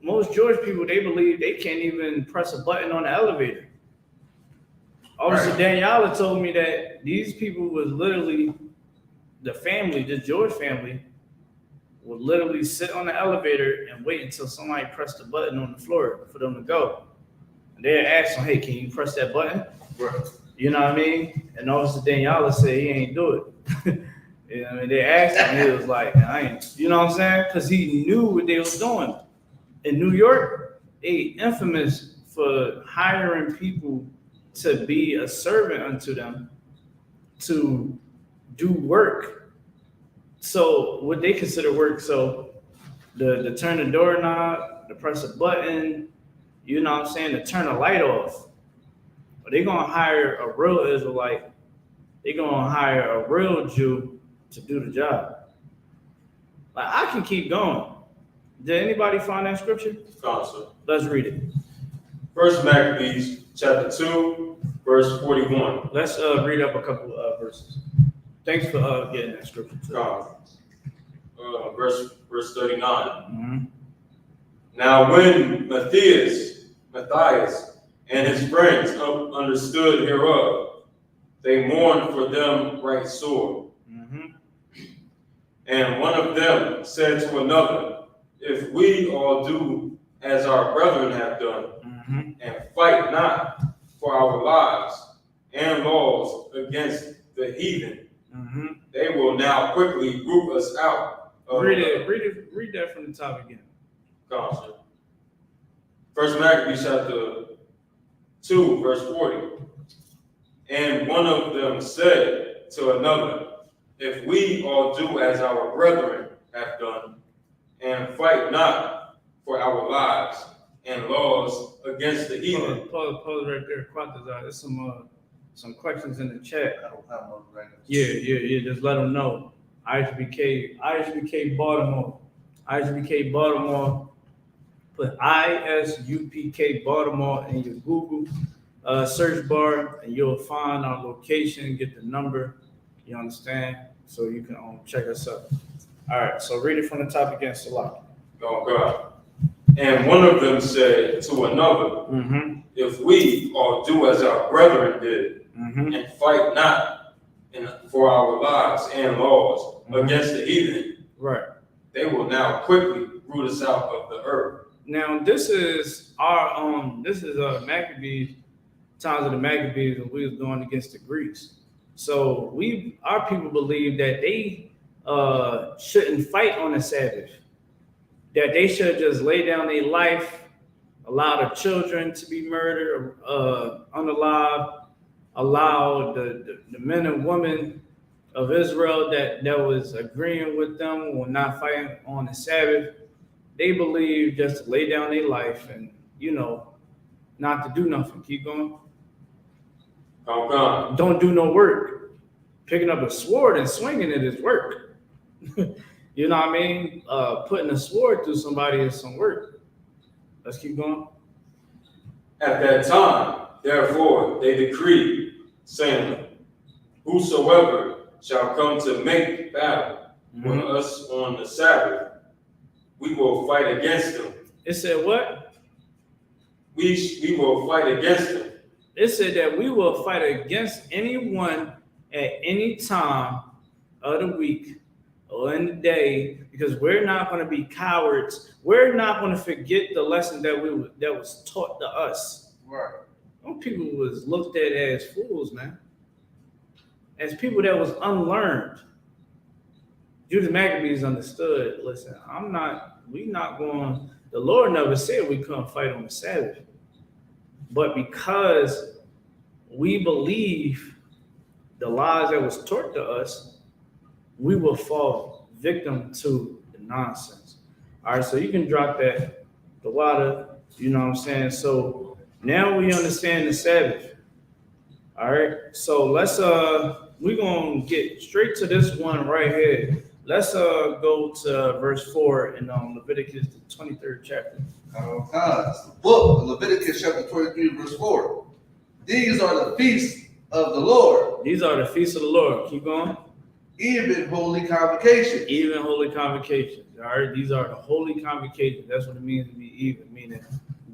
most Jewish people, they believe they can't even press a button on the elevator. Officer Daniela told me that these people was literally, the Jewish family, would literally sit on the elevator and wait until somebody pressed the button on the floor for them to go. And they'd ask them, hey, can you press that button?
Right.
You know what I mean? And Officer Daniela said he ain't do it. You know what I mean? They asked him, he was like, I ain't, you know what I'm saying? Because he knew what they was doing. In New York, they infamous for hiring people to be a servant unto them, to do work. So what they consider work, so to turn the doorknob, to press a button, you know what I'm saying, to turn the light off. But they're gonna hire a real Israelite, they're gonna hire a real Jew to do the job. Like, I can keep going. Did anybody find that scripture?
Gone, sir.
Let's read it.
First Maccabees, chapter 2, verse 41.
Let's read up a couple verses. Thanks for getting that scripture too.
Gone. Verse 39.
Mm-hmm.
Now when Matthias and his friends understood hereof. They mourned for them right sore. And one of them said to another, if we all do as our brethren have done, and fight not for our lives and laws against the heathen, they will now quickly root us out.
Read that from the top again.
Constant. First Maccabees chapter 2, verse 40. And one of them said to another, if we all do as our brethren have done, and fight not for our lives and laws against the heathen.
Pause right there. There's some questions in the chat.
I don't have one right now.
Yeah. Just let them know. ISUPK Baltimore. ISUPK Baltimore. Put ISUPK Baltimore in your Google search bar, and you'll find our location. Get the number. You understand? So you can check us out. All right. So read it from the top again, Salah.
Oh God. And one of them said to another, if we all do as our brethren did, and fight not for our lives and laws against the heathen,
right,
they will now quickly root us out of the earth.
Now this is Maccabees, times of the Maccabees, when we was going against the Greeks. So our people believe that they shouldn't fight on the Sabbath, that they should just lay down their life, allow the children to be murdered, unalive, allow the men and women of Israel that was agreeing with them or not fighting on the Sabbath. They believe just to lay down their life and, not to do nothing. Keep going.
Oh God.
Don't do no work. Picking up a sword and swinging it is work. You know what I mean? Putting a sword through somebody is some work. Let's keep going.
At that time, therefore, they decreed, saying, whosoever shall come to make battle with us on the Sabbath, we will fight against them.
It said what?
We will fight against them.
It said that we will fight against anyone at any time of the week or in the day, because we're not going to be cowards. We're not going to forget the lesson that was taught to us.
Right.
Those people was looked at as fools, man. As people that was unlearned. Judas Maccabees understood, listen, the Lord never said we couldn't fight on the Sabbath. But because we believe the lies that was taught to us, we will fall victim to the nonsense. All right, so you can drop the water, you know what I'm saying? So now we understand the Sabbath. All right, so let's we're gonna get straight to this one right here. Let's go to verse 4 in Leviticus, the 23rd chapter.
The book of Leviticus chapter 23, verse 4. These are the feasts of the Lord.
These are the feasts of the Lord. Keep going.
Even holy convocations.
Even holy convocations. All right, these are the holy convocations. That's what it means to be even, meaning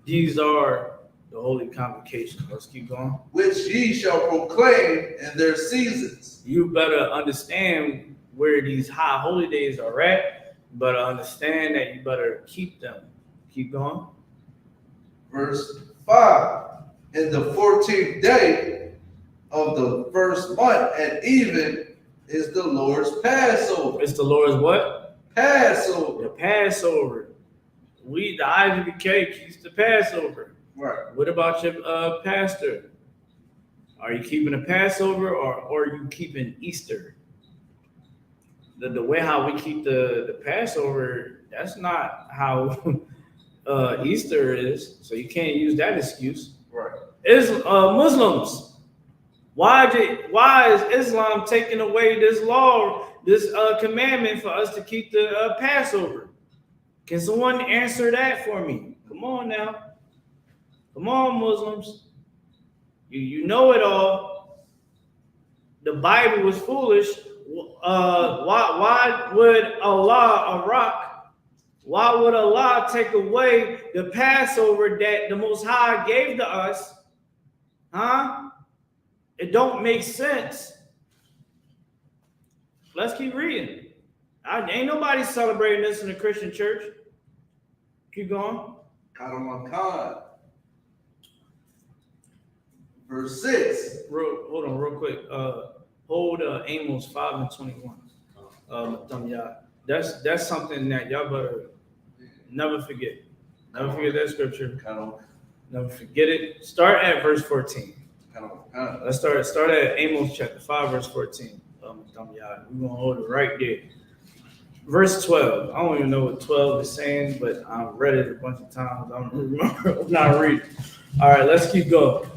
these are the holy convocations. Let's keep going.
Which ye shall proclaim in their seasons.
You better understand where these high holy days are at. You better understand that you better keep them. Keep going.
Verse 5. In the 14th day of the first month at even is the Lord's Passover.
It's the Lord's what?
Passover.
The Passover. The I.S.U.P.K keeps the Passover.
Right.
What about your pastor? Are you keeping a Passover or are you keeping Easter? The way how we keep the Passover, that's not how Easter is. So you can't use that excuse.
Right.
Muslims, why is Islam taking away this law, this commandment for us to keep the Passover? Can someone answer that for me? Come on now. Come on, Muslims. You know it all. The Bible was foolish. Why would Allah take away the Passover that the Most High gave to us Huh? It don't make sense. Let's keep reading. Ain't nobody celebrating this in the Christian church. Keep going.
Khan. Verse 6.
Hold on, real quick. Hold Amos 5 and 21. That's something that y'all better never forget. Never forget that scripture. Never forget it. Start at verse 14. Let's start at Amos chapter 5, verse 14. We're gonna hold it right there. Verse 12. I don't even know what 12 is saying, but I've read it a bunch of times. I don't remember. I'm not reading. All right, let's keep going.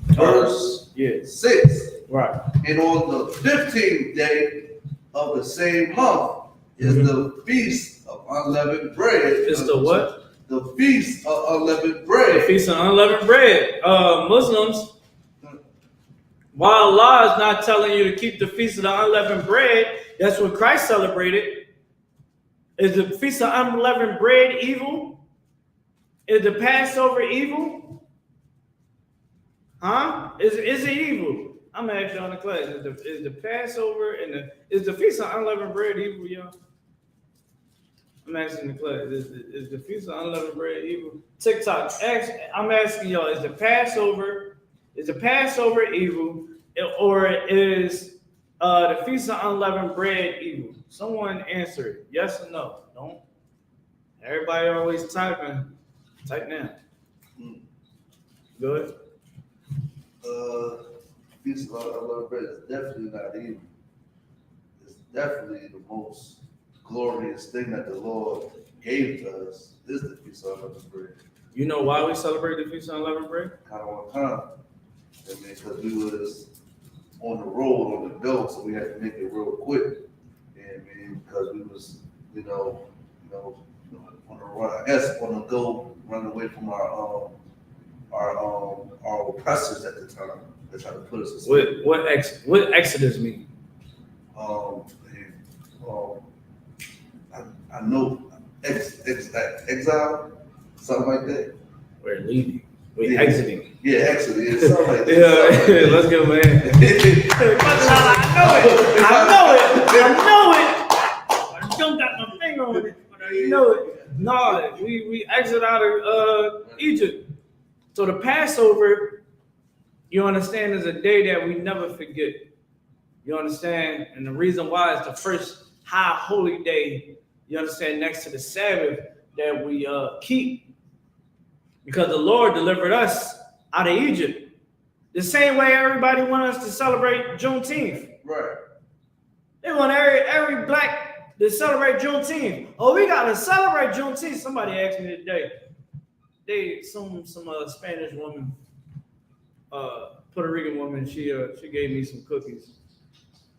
Verse 6.
Right.
And on the 15th day of the same month is the feast of unleavened bread.
It's the what?
The feast of unleavened bread.
The feast of unleavened bread. Muslims, while Allah is not telling you to keep the feast of the unleavened bread, that's what Christ celebrated. Is the feast of unleavened bread evil? Is the Passover evil? Huh? Is it evil? I'm gonna ask you on the class. Is the Passover and is the feast of unleavened bread evil, y'all? I'm asking the class. Is the feast of unleavened bread evil? TikTok. I'm asking y'all. Is the Passover evil, or is the feast of unleavened bread evil? Someone answer it. Yes or no? Don't. Everybody always typing. Type now. Go ahead.
Feast of unleavened bread is definitely not evil. It's definitely the most glorious thing that the Lord gave to us is the feast of unleavened bread.
You know why we celebrate the feast of unleavened bread?
Because we was on the road, on the go, so we had to make it real quick. And because we was, on the run, I guess on the go, running away from our oppressors at the time. They tried to put us in
What Exodus mean?
I know exile, something like that.
We're leaving. We're exiting.
Yeah, exiting. Yeah, something like that.
Yeah, let's go, man. I know it. I don't got my finger on it, but I know it. No, we exit out of Egypt. So the Passover, you understand, is a day that we never forget. You understand? And the reason why is the first high holy day, you understand, next to the Sabbath that we keep. Because the Lord delivered us out of Egypt. The same way everybody wants us to celebrate Juneteenth.
Right.
They want every black to celebrate Juneteenth. Oh, we got to celebrate Juneteenth. Somebody asked me today. Some Spanish woman, Puerto Rican woman, she gave me some cookies.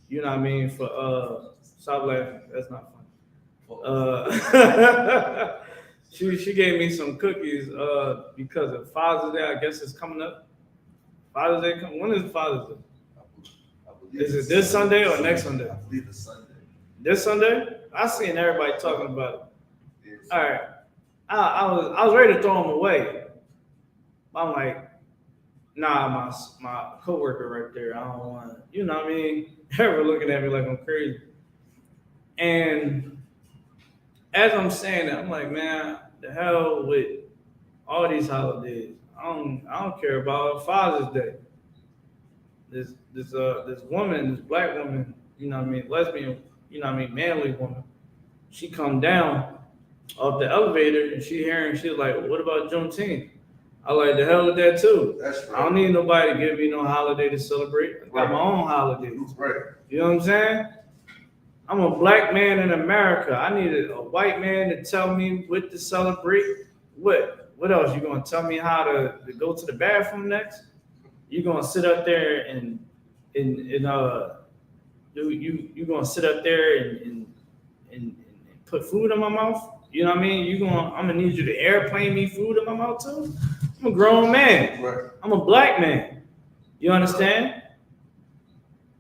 You know what I mean? For stop laughing. That's not funny. She gave me some cookies because of Father's Day. I guess it's coming up. Father's Day when is Father's Day? Is it this Sunday or next Sunday?
I believe it's Sunday.
This Sunday? I seen everybody talking about it. All right. I was ready to throw them away. I'm like, nah, my coworker right there, I don't want to, you know what I mean? They were looking at me like I'm crazy. And as I'm saying that, I'm like, man, the hell with all these holidays. I don't care about Father's Day. This woman, this black woman, you know what I mean, lesbian, you know what I mean, manly woman, she come down off the elevator and she's like, what about Juneteenth? I like the hell with that too.
That's right.
I don't need nobody to give me no holiday to celebrate. I got my own holidays.
Right.
You know what I'm saying? I'm a black man in America. I need a white man to tell me what to celebrate. What else? You gonna tell me how to go to the bathroom next? You gonna sit up there and you gonna sit up there and put food in my mouth? You know what I mean? I'm gonna need you to airplane me food in my mouth too. I'm a grown man.
Right.
I'm a black man. You understand?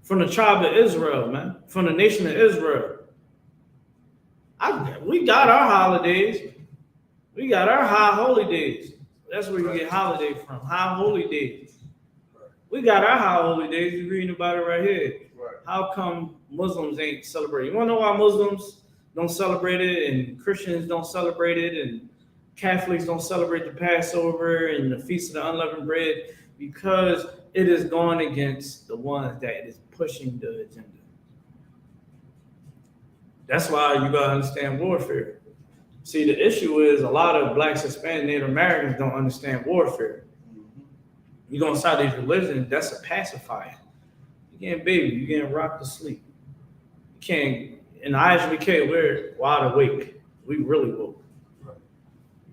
From the tribe of Israel, man. From the nation of Israel. We got our holidays. We got our high holy days. That's where you get holiday from. High holy days. We got our high holy days. We're reading about it right here.
Right.
How come Muslims ain't celebrating? You want to know why Muslims don't celebrate it and Christians don't celebrate it and Catholics don't celebrate the Passover and the Feast of the Unleavened Bread? Because it is going against the ones that is pushing the agenda. That's why you gotta understand warfare. See, the issue is a lot of Blacks, Hispanic, Native Americans don't understand warfare. You go inside these religions, that's a pacifier. You getting baby, you getting rocked to sleep. You can't. In the I.S.U.P.K, we're wide awake. We really woke.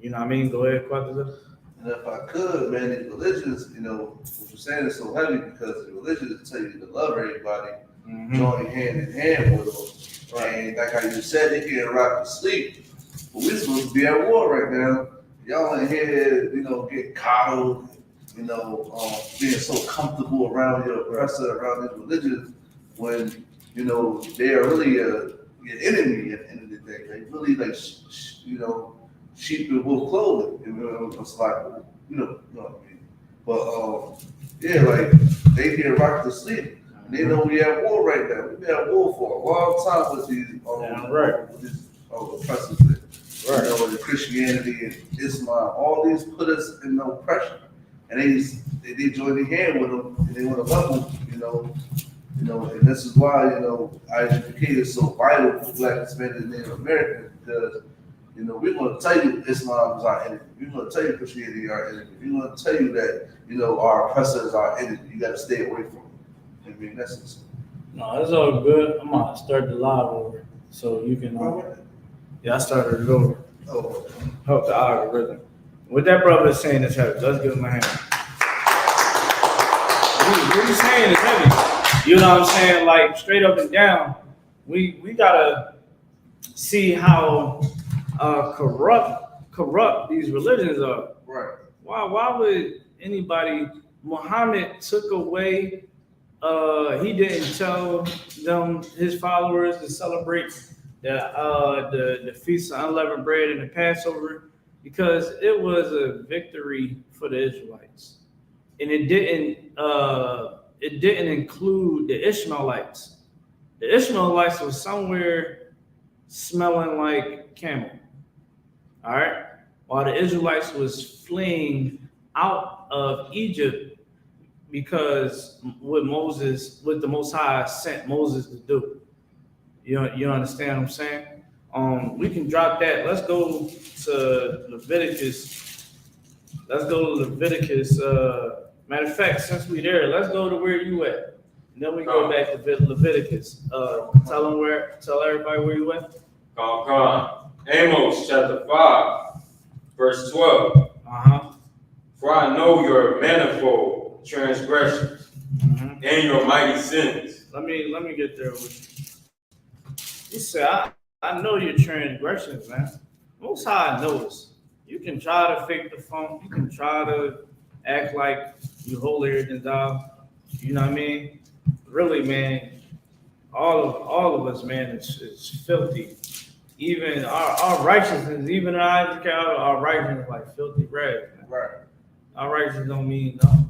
You know what I mean? Go ahead, Quattro.
And if I could, man, these religions, you know, what you're saying is so heavy because the religions tell you to love everybody, join hand in hand with them. Right. And like how you said, they can't rock to sleep. But we're supposed to be at war right now. Y'all in here, you know, get coddled, you know, being so comfortable around your oppressor, around these religions, when, you know, they are really your enemy at the end of the day. They really like, you know, sheep in wolf clothing. You know, it's like, you know what I mean. But yeah, like they get rocked to sleep. And they know we at war right now. We've been at war for a long time with these with these oppressors. Right. You know, with Christianity and Islam, all these put us in oppression, and they join the hand with them, and they want to level, you know, and this is why, you know, I.S.U.P.K is so vital for Black, Hispanic, and Native Americans, because, you know, we're going to tell you Islam is our enemy. We're going to tell you Christianity is our enemy. We're going to tell you that, you know, our oppressor is our enemy. You got to stay away from him. I mean, that's just...
No, it's all good. I'm going to start the live over so you can... Yeah, I started it over.
Oh.
Help the algorithm. What that brother is saying is heavy. Let's give him a hand. What he's saying is heavy. You know what I'm saying? Like, straight up and down, we got to see how corrupt these religions are.
Right.
Why would anybody... Muhammad took away... he didn't tell them, his followers, to celebrate the Feast of Unleavened Bread and the Passover, because it was a victory for the Israelites, and it didn't include the Ishmaelites. The Ishmaelites was somewhere smelling like camel. All right, while the Israelites was fleeing out of Egypt because what the Most High sent Moses to do. You understand what I'm saying? We can drop that. Let's go to Leviticus. Matter of fact, since we're there, let's go to where you at. And then we go back to Leviticus. Tell everybody where you at.
Amos chapter 5, verse 12. For I know your manifold transgressions and your mighty sins.
Let me get there with you. He said, I know your transgressions, man. Most High knows. You can try to fake the funk. You can try to act like you holier than thou. You know what I mean? Really, man, all of us, man, is filthy. Even our righteousness, even our righteousness like filthy rags.
Right.
Our righteousness don't mean nothing.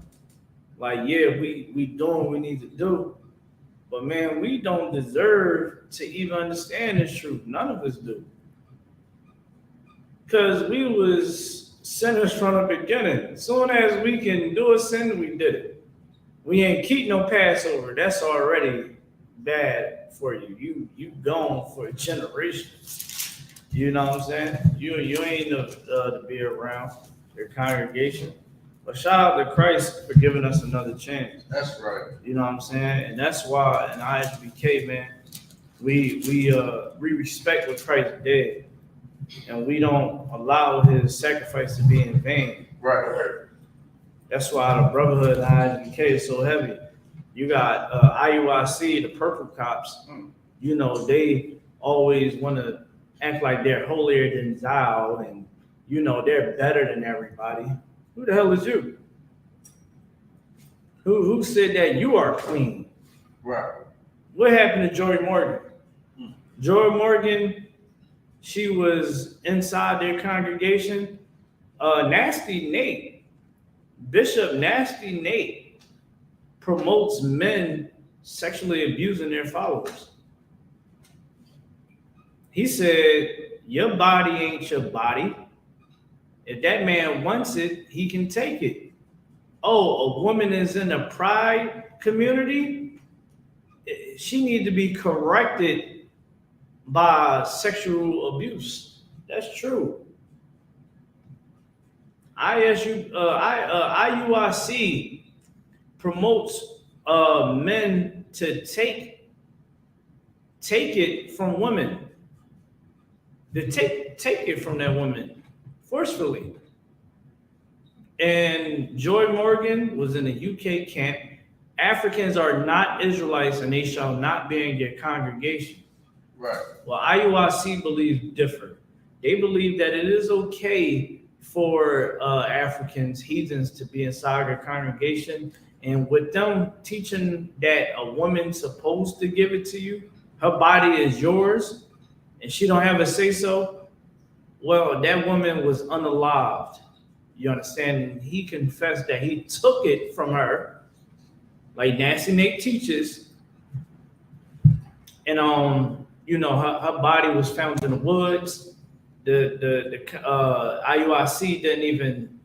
Like, yeah, we doing what we need to do. But man, we don't deserve to even understand this truth. None of us do. Because we was sinners from the beginning. As soon as we can do a sin, we did it. We ain't keep no Passover. That's already bad for you. You gone for a generation. You know what I'm saying? You ain't to be around your congregation. But shout out to Christ for giving us another chance.
That's right.
You know what I'm saying? And that's why in I.S.U.P.K, man, we respect what Christ did. And we don't allow his sacrifice to be in vain.
Right.
That's why the brotherhood in I.S.U.P.K is so heavy. You got IUIC, the purple cops, you know, they always want to act like they're holier than thou and, you know, they're better than everybody. Who the hell is you? Who said that you are clean?
Right.
What happened to Joy Morgan? Joy Morgan, she was inside their congregation. Nasty Nate, Bishop Nasty Nate, promotes men sexually abusing their followers. He said, your body ain't your body. If that man wants it, he can take it. Oh, a woman is in a pride community, she needs to be corrected by sexual abuse. That's true. IUIC promotes men to take it from women, to take it from that woman forcefully. And Joy Morgan was in the UK camp. Africans are not Israelites, and they shall not be in your congregation.
Right.
Well, IUIC believes different. They believe that it is okay for Africans, heathens, to be inside their congregation. And with them teaching that a woman's supposed to give it to you, her body is yours, and she don't have a say-so, well, that woman was unalived. You understand? And he confessed that he took it from her, like Nancy Nate teaches. And her body was found in the woods. The IUIC didn't even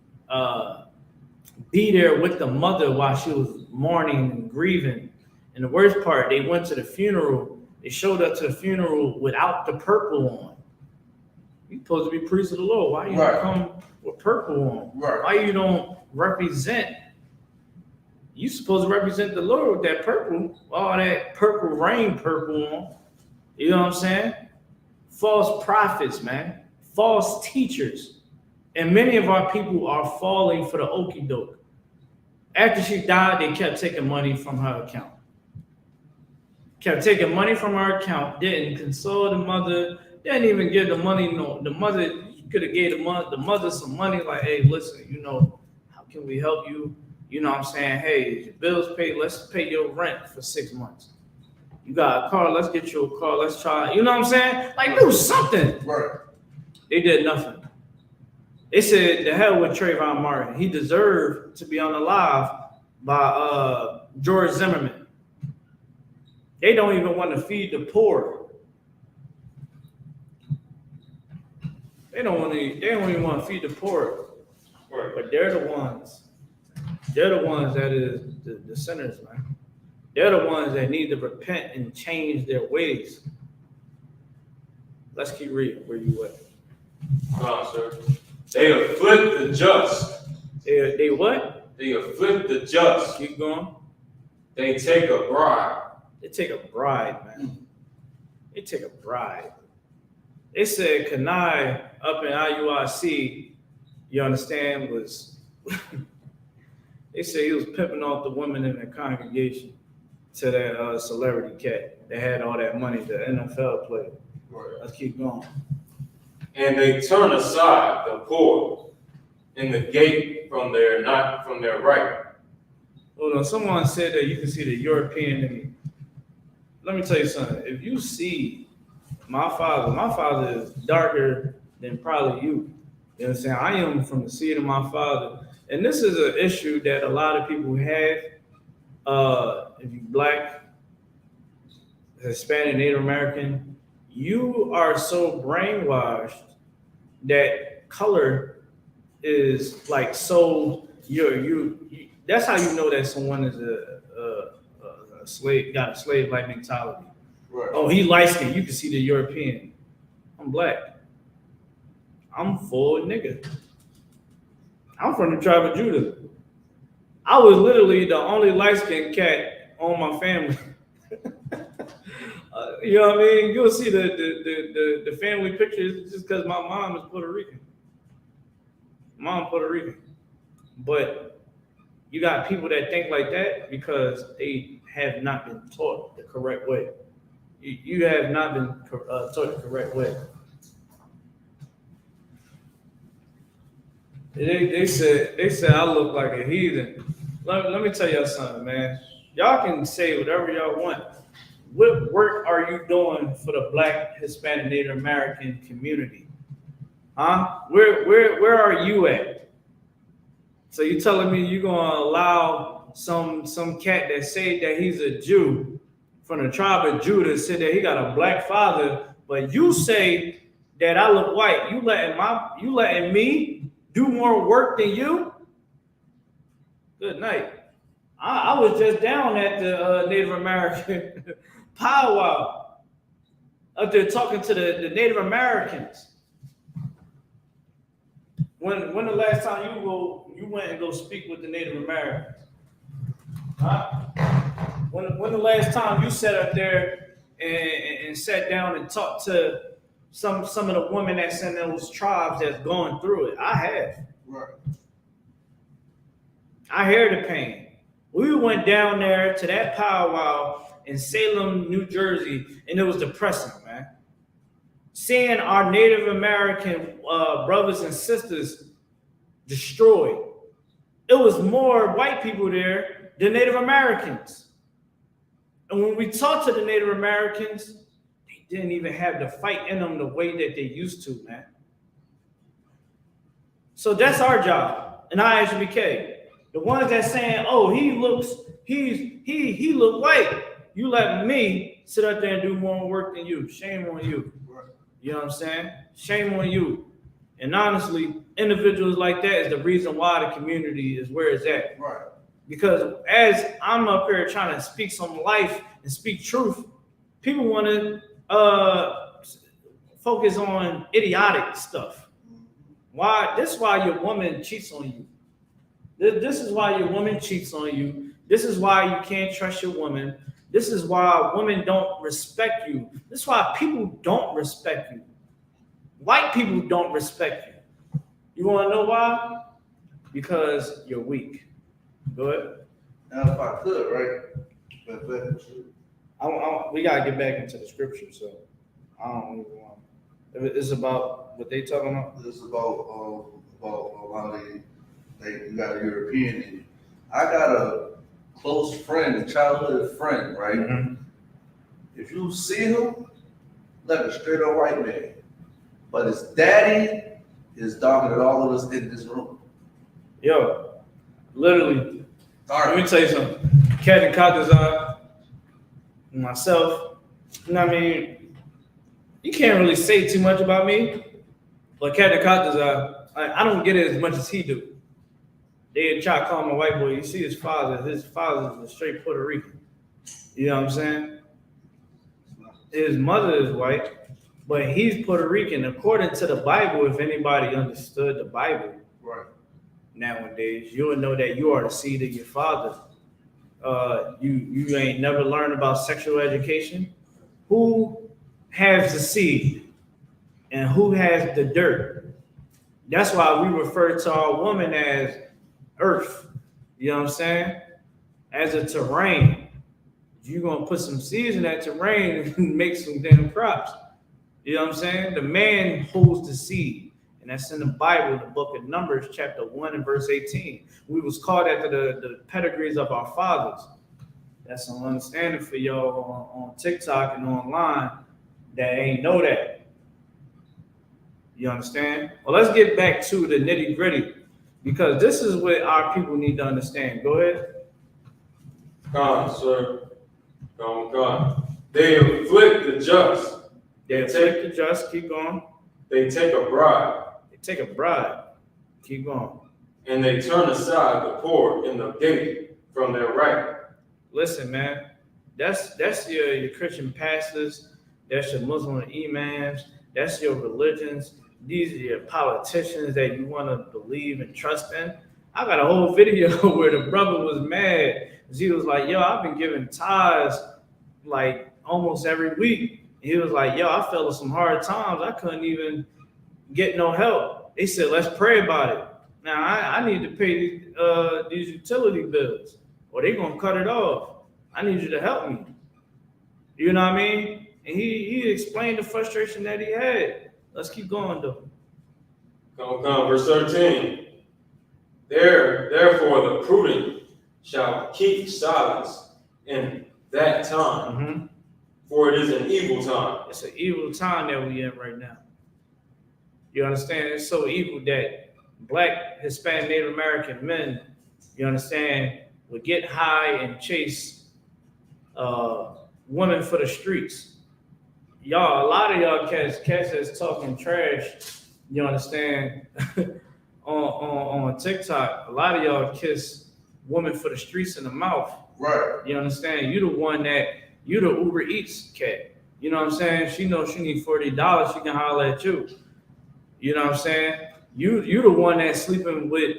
be there with the mother while she was mourning and grieving. And the worst part, they went to the funeral. They showed up to the funeral without the purple on. You're supposed to be priest of the Lord. Why you don't come with purple on?
Right.
Why you don't represent? You supposed to represent the Lord with that purple, all that purple rain purple on. You know what I'm saying? False prophets, man. False teachers. And many of our people are falling for the okie doke. After she died, they kept taking money from her account. Kept taking money from her account, didn't console the mother, didn't even give the money. No, the mother could have gave the mother some money, like, hey, listen, how can we help you? You know what I'm saying? Hey, your bills paid, let's pay your rent for 6 months. You got a car, let's get you a car, let's try. You know what I'm saying? Like, do something.
Right.
They did nothing. They said, the hell with Trayvon Martin. He deserved to be unalive by George Zimmerman. They don't even want to feed the poor. They don't even want to feed the poor.
Right.
But they're the ones that is the sinners, man. They're the ones that need to repent and change their ways. Let's keep reading. Where you at?
Come on, sir. They afflict the just.
They what?
They afflict the just.
Keep going.
They take a bribe.
They take a bribe, man. They take a bribe. They said Kanai up in IUIC, you understand, was they said he was pimping off the women in the congregation to that celebrity cat that had all that money, the NFL player.
Right.
Let's keep going.
And they turn aside the poor in the gate from their right.
Hold on, someone said that you can see the European in me. Let me tell you something. If you see my father is darker than probably you. You know what I'm saying? I am from the seed of my father. And this is an issue that a lot of people have. If you're Black, Hispanic, Native American, you are so brainwashed that color is like so you that's how you know that someone is a slave, got a slave-like mentality.
Right.
Oh, he light skinned. You can see the European. I'm Black. I'm full nigga. I'm from the tribe of Judah. I was literally the only light-skinned cat on my family. You know what I mean? You'll see the family pictures just because my mom is Puerto Rican. Mom Puerto Rican. But you got people that think like that because they have not been taught the correct way. You have not been taught the correct way. They said I look like a heathen. Let me tell y'all something, man. Y'all can say whatever y'all want. What work are you doing for the Black, Hispanic, Native American community? Huh? Where are you at? So you telling me you're gonna allow some cat that said that he's a Jew from the tribe of Judah said that he got a black father, but you say that I look white. You letting me do more work than you? Good night. I was just down at the Native American powwow up there talking to the Native Americans. When the last time you went and go speak with the Native Americans? Huh? When the last time you sat up there and sat down and talked to some of the women that's in those tribes that's going through it? I have.
Right.
I hear the pain. We went down there to that powwow in Salem, New Jersey, and it was depressing, man. Seeing our Native American brothers and sisters destroyed. It was more white people there than Native Americans. And when we talked to the Native Americans, they didn't even have the fight in them the way that they used to, man. So that's our job in I.S.U.P.K. The ones that saying, oh, he look white. You let me sit up there and do more work than you. Shame on you. You know what I'm saying? Shame on you. And honestly, individuals like that is the reason why the community is where it's at.
Right.
Because as I'm up here trying to speak some life and speak truth, people want to focus on idiotic stuff. Why? This is why your woman cheats on you. This is why your woman cheats on you. This is why you can't trust your woman. This is why women don't respect you. This is why people don't respect you. White people don't respect you. You want to know why? Because you're weak. Go ahead.
Now, if I could, right?
We got to get back into the scripture, so I don't even want. It's about what they talking about.
This is about how you got a European in you. I got a close friend, a childhood friend, right?
Mm-hmm.
If you see him, like a straight up white man, but his daddy is darker than all of us in this room.
Yo, literally.
Dark.
Let me tell you something. Cat and Katazar, myself, you know what I mean? You can't really say too much about me, but Cat and Katazar, I don't get it as much as he do. They try to call him a white boy. You see his father is a straight Puerto Rican. You know what I'm saying? His mother is white, but he's Puerto Rican. According to the Bible, if anybody understood the Bible,
Right.
nowadays, you would know that you are the seed of your father. You ain't never learned about sexual education. Who has the seed and who has the dirt? That's why we refer to our woman as earth. You know what I'm saying? As a terrain. You're gonna put some seeds in that terrain and make some damn crops. You know what I'm saying? The man holds the seed. And that's in the Bible, the book of Numbers, chapter 1 and verse 18. We was called after the pedigrees of our fathers. That's some understanding for y'all on TikTok and online that ain't know that. You understand? Well, let's get back to the nitty gritty because this is what our people need to understand. Go ahead.
Come, sir. Come. They afflict the just.
They afflict the just. Keep going.
They take a bribe.
They take a bribe. Keep going.
And they turn aside the poor and the guilty from their right.
Listen, man. That's your Christian pastors. That's your Muslim imams. That's your religions. These are your politicians that you want to believe and trust in. I got a whole video where the brother was mad. He was like, yo, I've been giving tithes like almost every week. He was like, yo, I fell in some hard times. I couldn't even get no help. They said, let's pray about it. Now, I need to pay these utility bills or they're going to cut it off. I need you to help me. You know what I mean? And he explained the frustration that he had. Let's keep going, though.
Come, verse 13. Therefore, the prudent shall keep silence in that time,
Mm-hmm.
for it is an evil time.
It's an evil time that we in right now. You understand? It's so evil that Black, Hispanic, Native American men, you understand, would get high and chase women for the streets. Y'all, a lot of y'all cats that's talking trash, you understand, on TikTok, a lot of y'all kiss women for the streets in the mouth.
Right.
You understand? You the one that, you the Uber Eats cat. You know what I'm saying? She knows she need $40, she can holler at you. You know what I'm saying? You the one that's sleeping with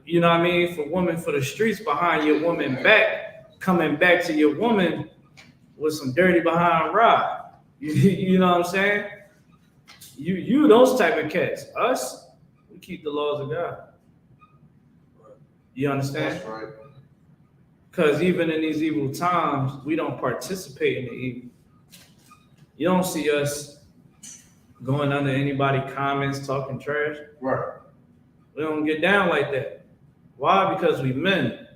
you know what I mean, for women for the streets behind your woman back, coming back to your woman with some dirty behind ride. You know what I'm saying? You those type of cats. Us, we keep the laws of God. You understand?
That's right.
Because even in these evil times, we don't participate in the evil. You don't see us going under anybody's comments, talking trash.
Right.
We don't get down like that. Why? Because we men.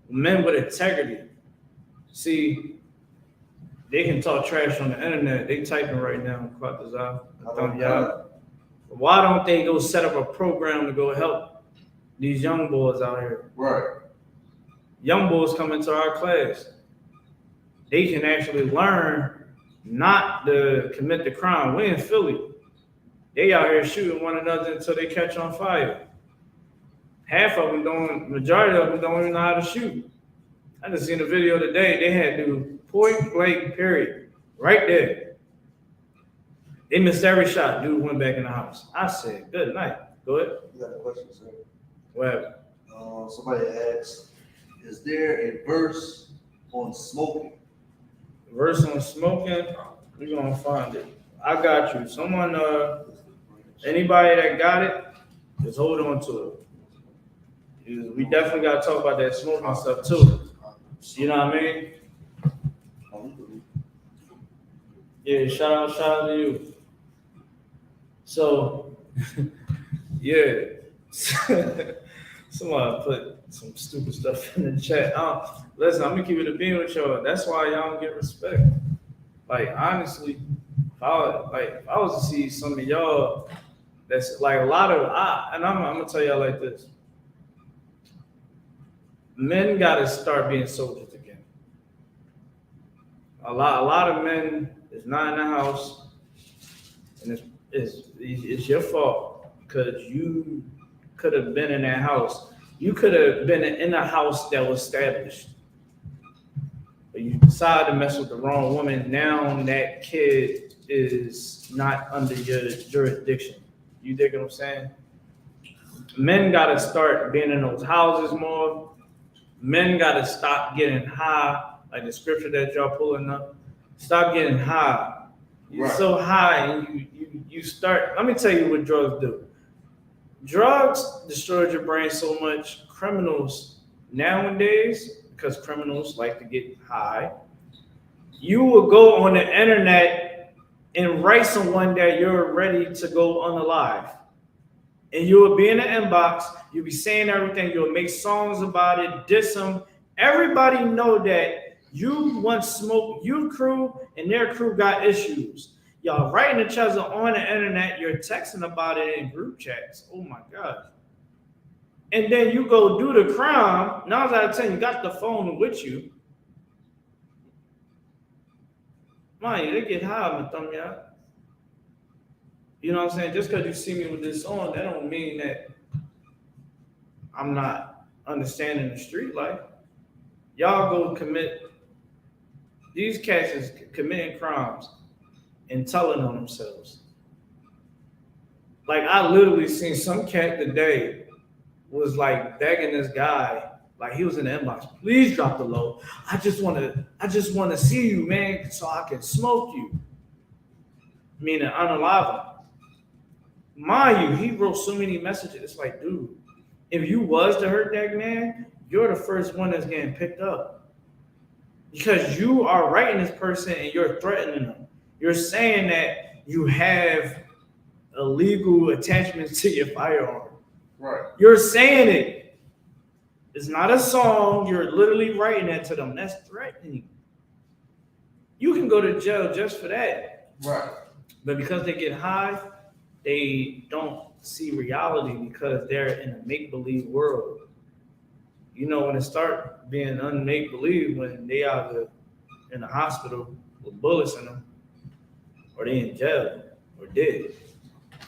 Men with integrity. See, they can talk trash on the internet. They typing right now. Why don't they go set up a program to go help these young boys out here?
Right.
Young boys come into our class. They can actually learn not to commit the crime. We in Philly. They out here shooting one another until they catch on fire. Half of them don't, majority of them don't even know how to shoot. I just seen a video today. They had to do point blank period. Right there. They missed every shot. Dude went back in the house. I said, good night. Go ahead.
You got a question, sir?
Whatever.
Somebody asked, is there a verse on smoking?
Verse on smoking, we're gonna find it. I got you. Someone, anybody that got it, just hold on to it. We definitely gotta talk about that smoking stuff too. You know what I mean? Yeah, shout out to you. So, yeah. Somebody put some stupid stuff in the chat. Listen, I'm gonna keep it a being with y'all. That's why y'all don't get respect. Like, honestly, if I was to see some of y'all, that's like a lot of, and I'm gonna tell y'all like this. Men gotta start being soldiers again. A lot of men is not in the house, and it's your fault because you could have been in that house. You could have been in a house that was established. But you decided to mess with the wrong woman. Now that kid is not under your jurisdiction. You dig what I'm saying? Men gotta start being in those houses more. Men gotta stop getting high, like the scripture that y'all pulling up. Stop getting high. You're right. So high, and you start. Let me tell you what drugs do. Drugs destroy your brain so much. Criminals nowadays, because criminals like to get high, you will go on the internet and write someone that you're ready to go unalive. And you will be in the inbox, you'll be saying everything, you'll make songs about it, diss them. Everybody know that you once smoked, your crew and their crew got issues. Y'all writing each other on the internet, you're texting about it in group chats. Oh my God. And then you go do the crime. 9 out of 10, you got the phone with you. Man, they get high on the thumb, yeah. You know what I'm saying? Just because you see me with this on, that don't mean that I'm not understanding the street life. Y'all go commit, these cats is committing crimes and telling on themselves. Like, I literally seen some cat today was like begging this guy, like he was in the inbox, please drop the low. I just want to see you, man, so I can smoke you. Meaning unalive him. Mind you, he wrote so many messages. It's like, dude, if you was to hurt that man, you're the first one that's getting picked up. Because you are writing this person and you're threatening them. You're saying that you have illegal attachments to your firearm. Right. You're saying it. It's not a song. You're literally writing that to them. That's threatening. You can go to jail just for that. Right. But because they get high, they don't see reality because they're in a make-believe world. you know, when it start being unmake believe, when they either in the hospital with bullets in them, or they in jail or dead,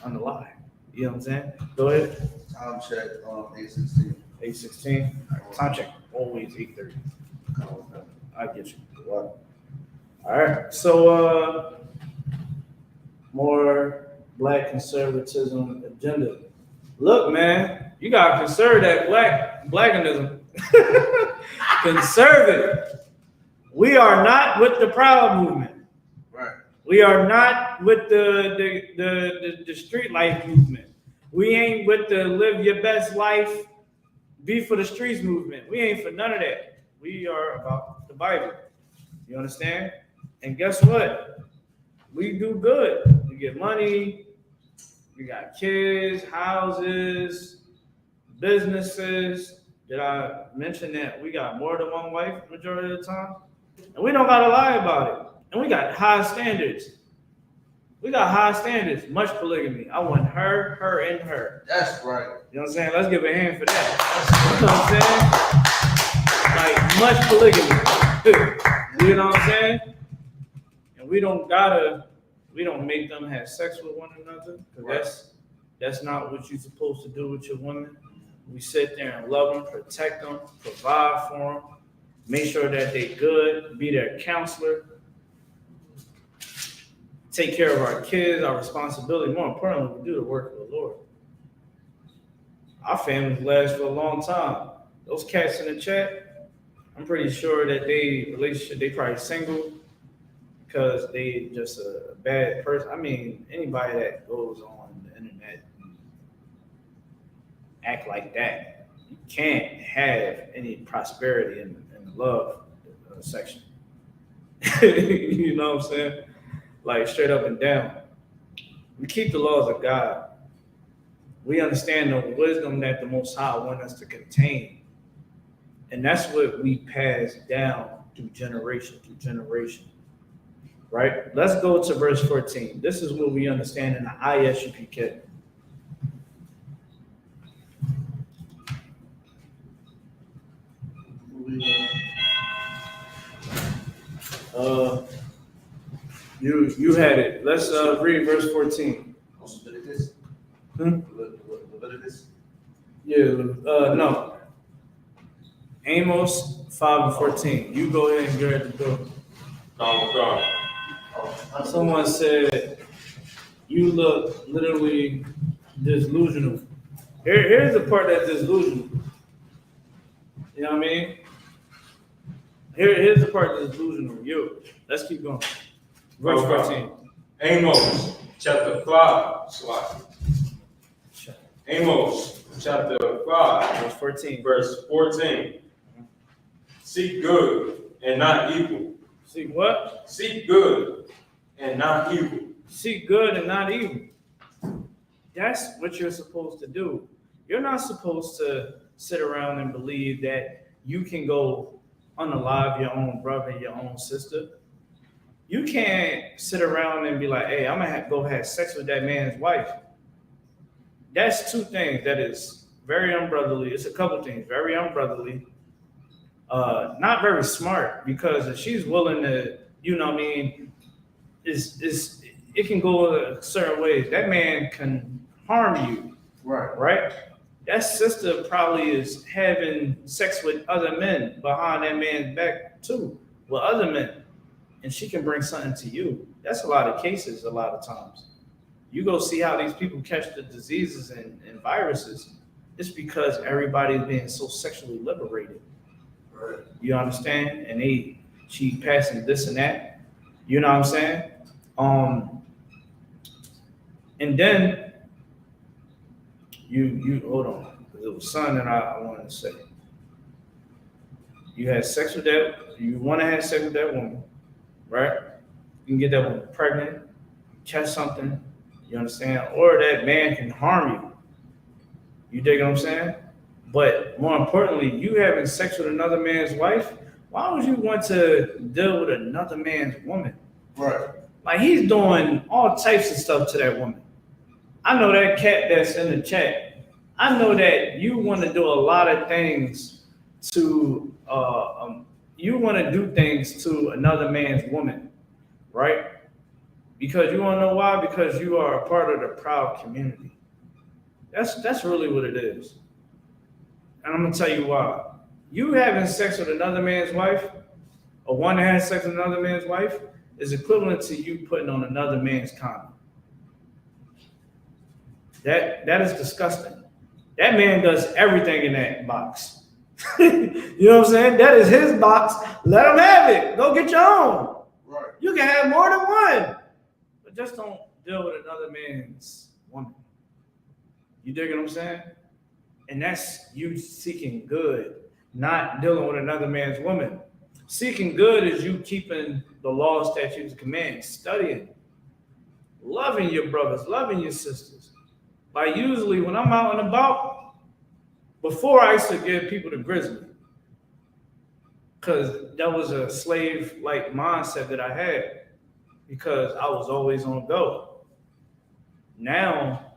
unalive. You know what I'm saying? Go ahead.
Time check on 8:16.
8:16. Time check always 8:30. I get you. All right. So more black conservatism agenda. Look, man, you gotta conserve that blackenism. Conservative. We are not with the Proud Movement.
Right.
We are not with the street life movement. We ain't with the live your best life, be for the streets movement. We ain't for none of that. We are about the Bible. You understand? And guess what? We do good. We get money. We got kids, houses, businesses. Did I mention that we got more than one wife majority of the time? And we don't gotta lie about it. And we got high standards. We got high standards, much polygamy. I want her, her, and her.
That's right.
You know what I'm saying? Let's give a hand for that. You know what I'm saying? Like, much polygamy. You know what I'm saying? And we don't make them have sex with one another, because
Right.
that's not what you're supposed to do with your women. We sit there and love them, protect them, provide for them, make sure that they're good, be their counselor, take care of our kids, our responsibility. More importantly, we do the work of the Lord. Our families last for a long time. Those cats in the chat, I'm pretty sure that they probably single because they just a bad person. I mean, anybody that goes on the internet and act like that, you can't have any prosperity in the love section. You know what I'm saying? Like straight up and down. We keep the laws of God. We understand the wisdom that the Most High wants us to contain. And that's what we pass down through generation to generation. Right? Let's go to verse 14. This is what we understand in the I.S.U.P.K. You had it. Let's read verse 14.
Leviticus?
Hmm?
Leviticus?
Yeah, no. Amos 5:14. You go ahead and grab the book.
Come.
Someone said you look literally delusional. Here's the part that's delusional. You know what I mean? Here's the part that's delusional. Let's keep going. Verse 14.
Amos chapter 5. Amos chapter 5.
Verse 14.
Verse 14. Seek good and not evil.
Seek what?
Seek good and not evil.
Seek good and not evil. That's what you're supposed to do. You're not supposed to sit around and believe that you can go unalive your own brother, your own sister. You can't sit around and be like, hey, I'm gonna go have sex with that man's wife. That's two things that is very unbrotherly. It's a couple things, very unbrotherly. Not very smart, because if she's willing to, you know what I mean, it can go a certain ways. That man can harm you. Right? That sister probably is having sex with other men behind that man's back too, with other men. And she can bring something to you. That's a lot of cases, a lot of times. You go see how these people catch the diseases and viruses. It's because everybody's being so sexually liberated.
Right.
You understand? And she passing this and that. You know what I'm saying? And then you hold on. It was something that I wanted to say. You had sex with that. You want to have sex with that woman, right? You can get that woman pregnant, catch something. You understand? Or that man can harm you. You dig what I'm saying? But more importantly, you having sex with another man's wife, why would you want to deal with another man's woman?
Right.
Like, he's doing all types of stuff to that woman. I know that cat that's in the chat. I know that you want to do a lot of things to you want to do things to another man's woman, right? Because you want to know why? Because you are a part of the proud community. That's really what it is. And I'm gonna tell you why. You having sex with another man's wife, or one that has sex with another man's wife, is equivalent to you putting on another man's condom. That is disgusting. That man does everything in that box. You know what I'm saying? That is his box. Let him have it. Go get your own.
Right.
You can have more than one, but just don't deal with another man's woman. You dig what I'm saying? And that's you seeking good, not dealing with another man's woman. Seeking good is you keeping the laws, statutes, and commands, studying, loving your brothers, loving your sisters. Like usually when I'm out and about, before I used to give people the grizzly, because that was a slave-like mindset that I had, because I was always on go. Now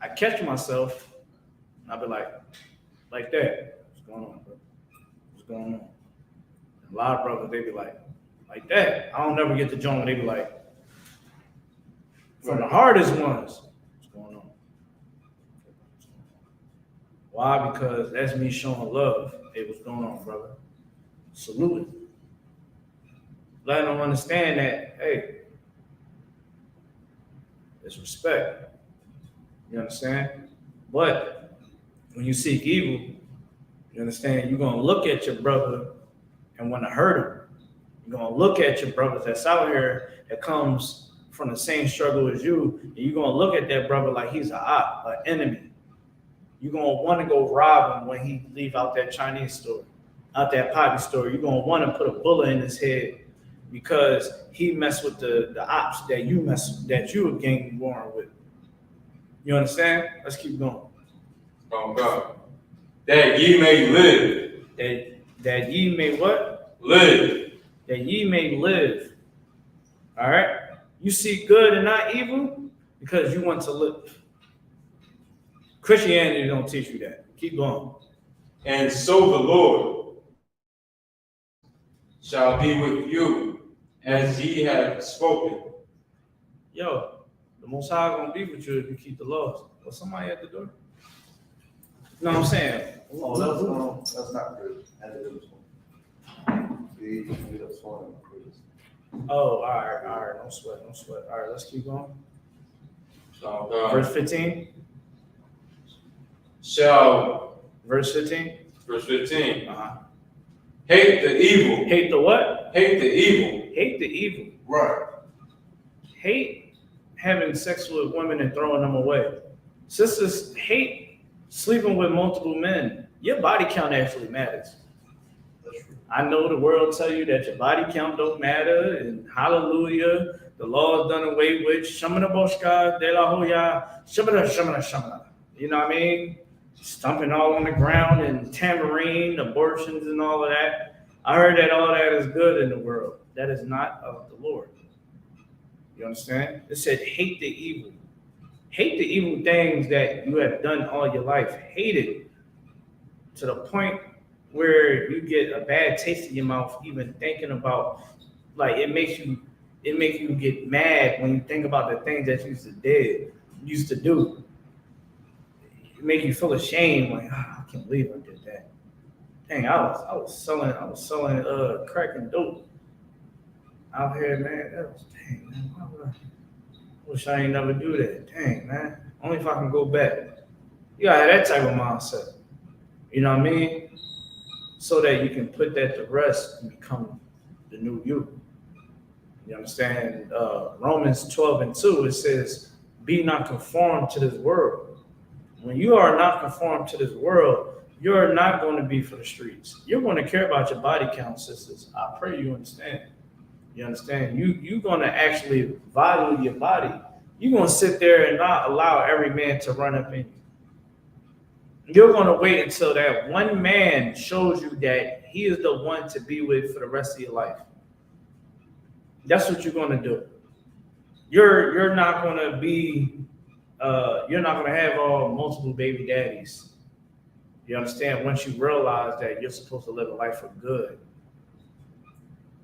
I catch myself, and I'll be like that. What's going on, bro? What's going on? A lot of brothers, they be like that. I don't never get the joint when they be like, from the hardest ones, what's going on? Why? Because that's me showing love. Hey, what's going on, brother? Salute it. Let them understand that, hey, it's respect. You understand? But when you seek evil, you understand, you're going to look at your brother and want to hurt him. You're going to look at your brothers that's out here that comes from the same struggle as you, and you're going to look at that brother like he's an enemy. You're going to want to go rob him when he leave out that Chinese store, out that poppy store. You're going to want to put a bullet in his head because he messed with the ops that you were gang warring with. You understand? Let's keep going.
Oh God. That ye may live.
That ye may what?
Live.
That ye may live. All right? You seek good and not evil because you want to live. Christianity don't teach you that. Keep going.
And so the Lord shall be with you as ye have spoken.
Yo, the Most High gonna be with you if you keep the laws. Was somebody at the door? No, I'm saying.
Oh, that's not good.
Oh, all right. No sweat. All right, let's keep going.
So God
Verse 15.
shall,
Verse 15.
verse 15,
Uh-huh.
hate the evil.
Hate the what?
Hate the evil.
Hate the evil.
Right.
Hate having sex with women and throwing them away. Sisters, hate sleeping with multiple men. Your body count actually matters.
That's true.
I know the world tell you that your body count don't matter, and hallelujah, the law is done away with. Shamana boshka de la hoya, shamana. You know what I mean? Stomping all on the ground and tambourine, abortions and all of that. I heard that all that is good in the world. That is not of the Lord. You understand? It said hate the evil. Hate the evil things that you have done all your life. Hate it to the point where you get a bad taste in your mouth even thinking about, like it makes you get mad when you think about the things that you used to do. It make you feel ashamed, like I can't believe I did that. Dang, I was selling crack and dope out here, man. That was dang, man. Why would I wish I ain't never do that. Dang, man. Only if I can go back. You gotta have that type of mindset. You know what I mean? So that you can put that to rest and become the new you. You understand? Romans 12:2, it says, be not conformed to this world. When you are not conformed to this world, you're not going to be for the streets. You're going to care about your body count, sisters. I pray you understand. You understand? You're going to actually value your body. You're going to sit there and not allow every man to run up in you. You're going to wait until that one man shows you that he is the one to be with for the rest of your life. That's what you're going to do. You're not going to be, you're not going to have all multiple baby daddies. You understand? Once you realize that you're supposed to live a life for good,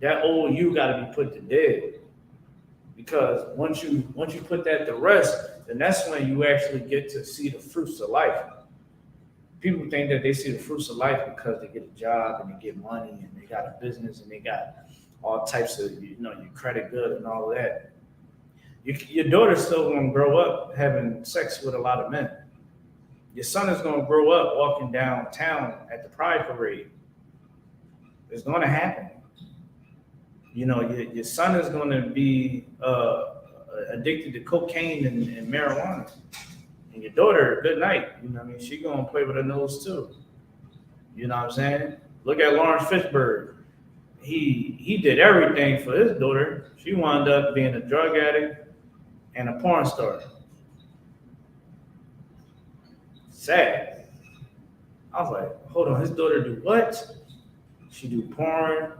that old you got to be put to death. Because once you put that to rest, then that's when you actually get to see the fruits of life. People think that they see the fruits of life because they get a job and they get money and they got a business and they got all types of, your credit good and all of that. Your daughter's still going to grow up having sex with a lot of men. Your son is going to grow up walking downtown at the Pride Parade. It's going to happen. Your son is going to be addicted to cocaine and marijuana. And your daughter, good night. She going to play with her nose too. You know what I'm saying? Look at Lawrence Fishburne. He did everything for his daughter. She wound up being a drug addict and a porn star. Sad. I was like, hold on, his daughter do what? She do porn.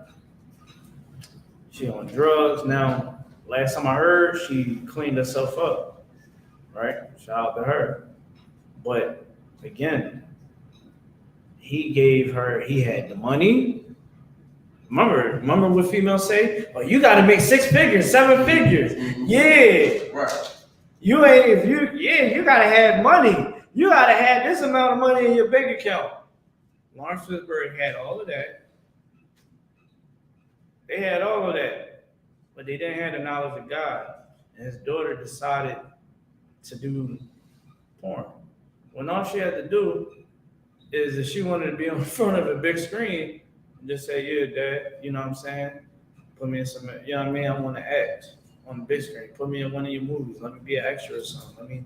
She on drugs. Now, last time I heard, she cleaned herself up. Right? Shout out to her. But again, he had the money. Remember what females say? Oh, you got to make 6 figures, 7 figures.
Mm-hmm.
Yeah.
Right.
You got to have money. You got to have this amount of money in your bank account. Lawrence Fishburne had all of that. They had all of that. But they didn't have the knowledge of God. And his daughter decided to do porn. When all she had to do is if she wanted to be on front of a big screen, just say, yeah, Dad, you know what I'm saying? Put me in some, you know what I mean? I want to act on the big screen. Put me in one of your movies. Let me be an extra or something. Let me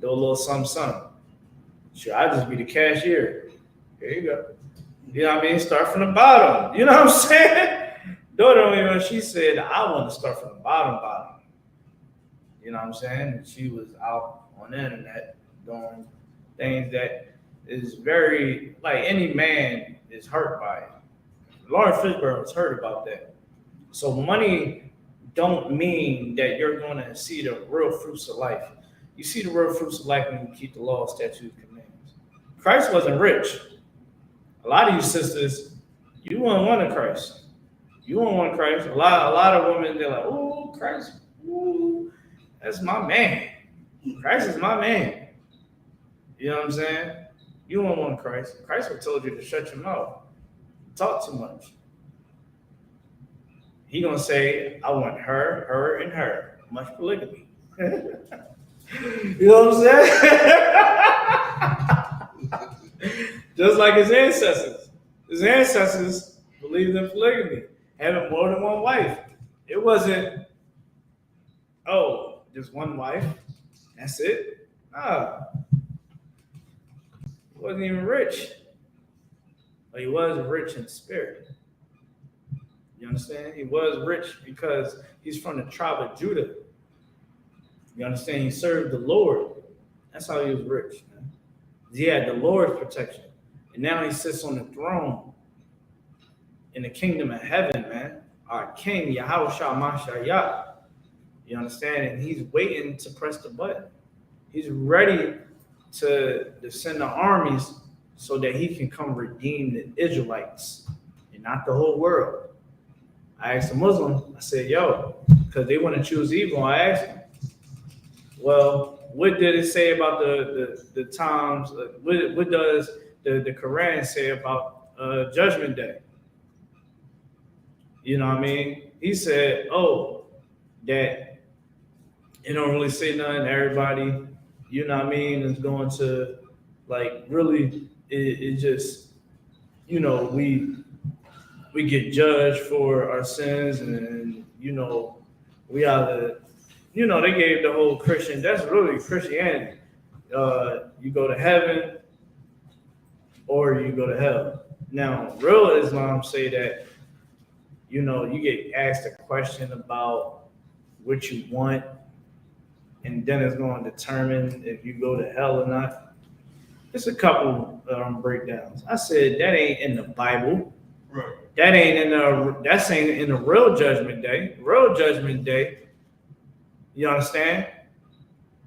do a little something. Sure, I'll just be the cashier. Here you go. You know what I mean? Start from the bottom. You know what I'm saying? Daughter, she said, I want to start from the bottom. You know what I'm saying? And she was out on the internet doing things that is very, like any man is hurt by it. Lawrence Fishburne was hurt about that. So money don't mean that you're going to see the real fruits of life. You see the real fruits of life when you keep the law, statutes, and commandments. Christ wasn't rich. A lot of you sisters, you want one of Christ. You want one of Christ. A lot of women, they're like, oh, Christ, ooh, that's my man. Christ is my man. You know what I'm saying? You want one of Christ. Christ would told you to shut your mouth. Talk too much. He gonna say, I want her, and her. Much polygamy. You know what I'm saying? Just like his ancestors. His ancestors believed in polygamy, having more than one wife. It wasn't, just one wife. That's it. Nah. He wasn't even rich. But he was rich in spirit. You understand? He was rich because he's from the tribe of Judah. You understand? He served the Lord. That's how he was rich, man. He had the Lord's protection. And now he sits on the throne in the kingdom of heaven, man. Our King, Yahweh. You understand? And he's waiting to press the button. He's ready to send the armies so that he can come redeem the Israelites and not the whole world. I asked a Muslim, I said, because they want to choose evil. I asked him, well, what did it say about the times? What does the Quran say about Judgment Day? You know what I mean? He said, that it don't really say nothing. Everybody, you know what I mean, is going to, like, really, it just, we get judged for our sins, and we either, they gave the whole Christian, that's really Christianity. You go to heaven or you go to hell. Now, real Islam say that, you get asked a question about what you want, and then it's going to determine if you go to hell or not. It's a couple breakdowns. I said that ain't in the Bible.
Right.
That ain't in the real judgment day. Real judgment day, you understand?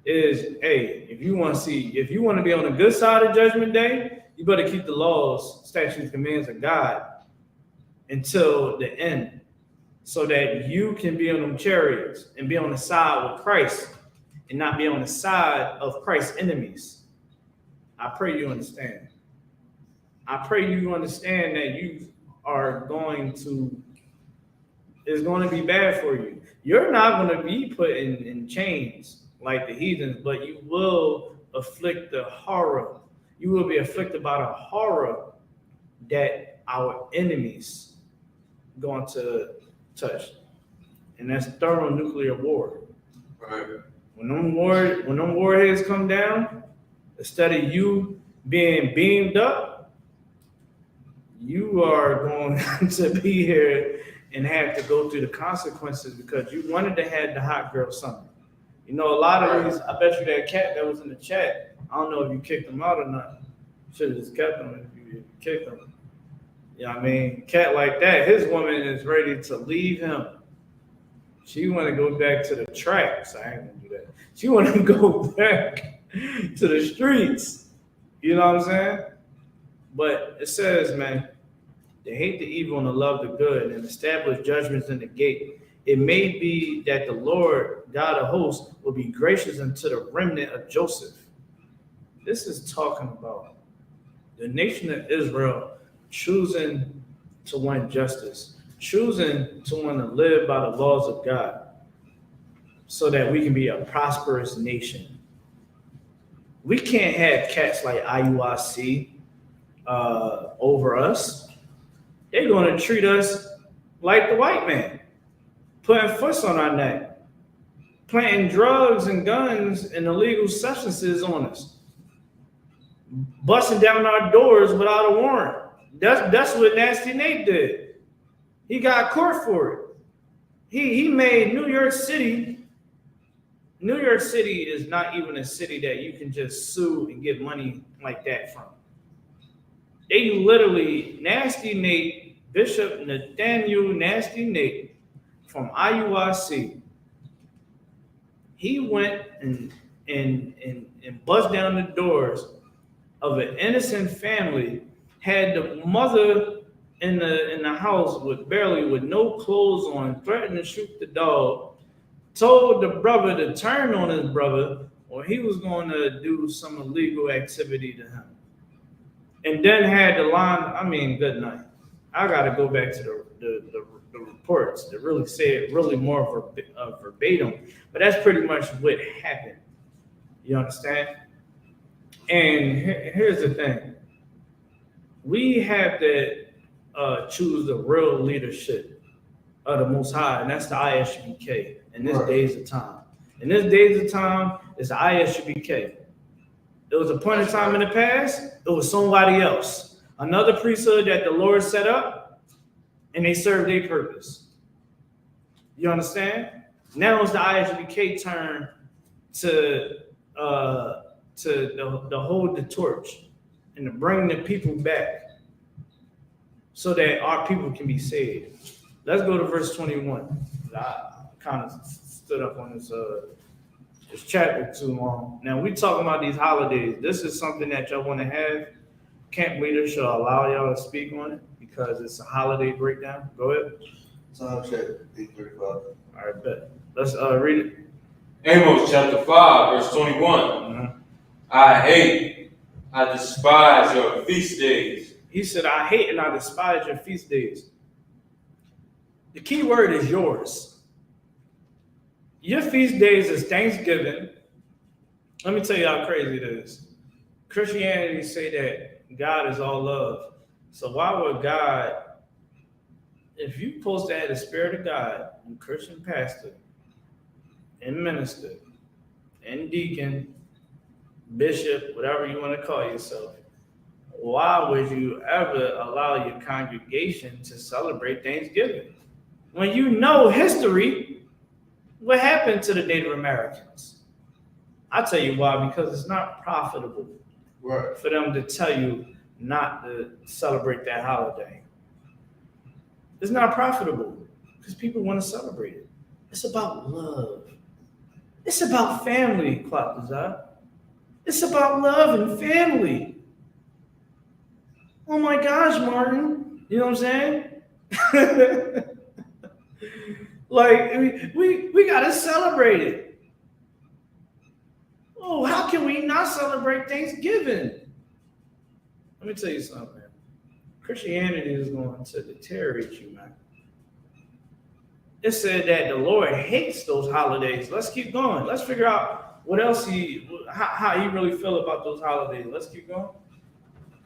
Is if you want to be on the good side of judgment day, You better keep the laws, statutes, commands of God until the end, so that you can be on them chariots and be on the side with Christ and not be on the side of Christ's enemies. I pray you understand. I pray you understand that you are going to, it's going to be bad for you. You're not going to be put in chains like the heathens, but you will afflict the horror. You will be afflicted by the horror that our enemies going to touch. And that's thermonuclear war.
Right.
When them warheads come down, instead of you being beamed up, you are going to be here and have to go through the consequences because you wanted to have the hot girl summer. You know, a lot of these, I bet you that cat that was in the chat, I don't know if you kicked him out or not. Should have just kept him if you kicked him. You know what I mean? Cat like that, his woman is ready to leave him. She want to go back to the tracks. I ain't gonna do that. She want to go back to the streets. You know what I'm saying? But it says, man, they hate the evil and love the good and establish judgments in the gate. It may be that the Lord, God of hosts, will be gracious unto the remnant of Joseph. This is talking about the nation of Israel choosing to want justice, choosing to want to live by the laws of God so that we can be a prosperous nation. We can't have cats like IUIC over us. They're going to treat us like the white man, putting foots on our neck, planting drugs and guns and illegal substances on us, busting down our doors without a warrant. That's what Nasty Nate did. He got caught for it. He made New York City. New York City is not even a city that you can just sue and get money like that from. They literally, Nasty Nate, Bishop Nathaniel Nasty Nate from IUIC, he went and bust down the doors of an innocent family, had the mother in the house with no clothes on, threatened to shoot the dog, told the brother to turn on his brother or he was going to do some illegal activity to him. And then had the line, good night. I got to go back to the reports that really say it really more verbatim. But that's pretty much what happened. You understand? And here's the thing. We have to choose the real leadership of the Most High, and that's the I.S.U.P.K. in this days of time. In this days of time, it's the I.S.U.P.K. It was a point in time in the past, it was somebody else. Another priesthood that the Lord set up, and they served their purpose. You understand? Now it's the I.S.U.P.K. turn to hold the torch and to bring the people back so that our people can be saved. Let's go to verse 21. I kind of stood up on this chapter too long. Now we talking about these holidays. This is something that y'all want to have. Camp leader should allow y'all to speak on it because it's a holiday breakdown. Go ahead.
Time check, 8:35.
All right, bet. Let's read it.
Amos chapter 5, verse 21.
Mm-hmm.
I despise your feast days.
He said, I hate and I despise your feast days. The key word is yours. Your feast days is Thanksgiving. Let me tell you how crazy it is. Christianity say that God is all love. So why would God, if you're supposed to have the Spirit of God, and Christian pastor, and minister, and deacon, bishop, whatever you want to call yourself, why would you ever allow your congregation to celebrate Thanksgiving? When you know history, what happened to the Native Americans? I'll tell you why, because it's not profitable for them to tell you not to celebrate that holiday. It's not profitable because people want to celebrate it. It's about love. It's about family, Clap Desire. It's about love and family. Oh my gosh, Martin. You know what I'm saying? Like we gotta celebrate it. Oh, how can we not celebrate Thanksgiving? Let me tell you something, man. Christianity is going to deteriorate you, man. It said that the Lord hates those holidays. Let's keep going. Let's figure out what else how he really feel about those holidays. Let's keep going.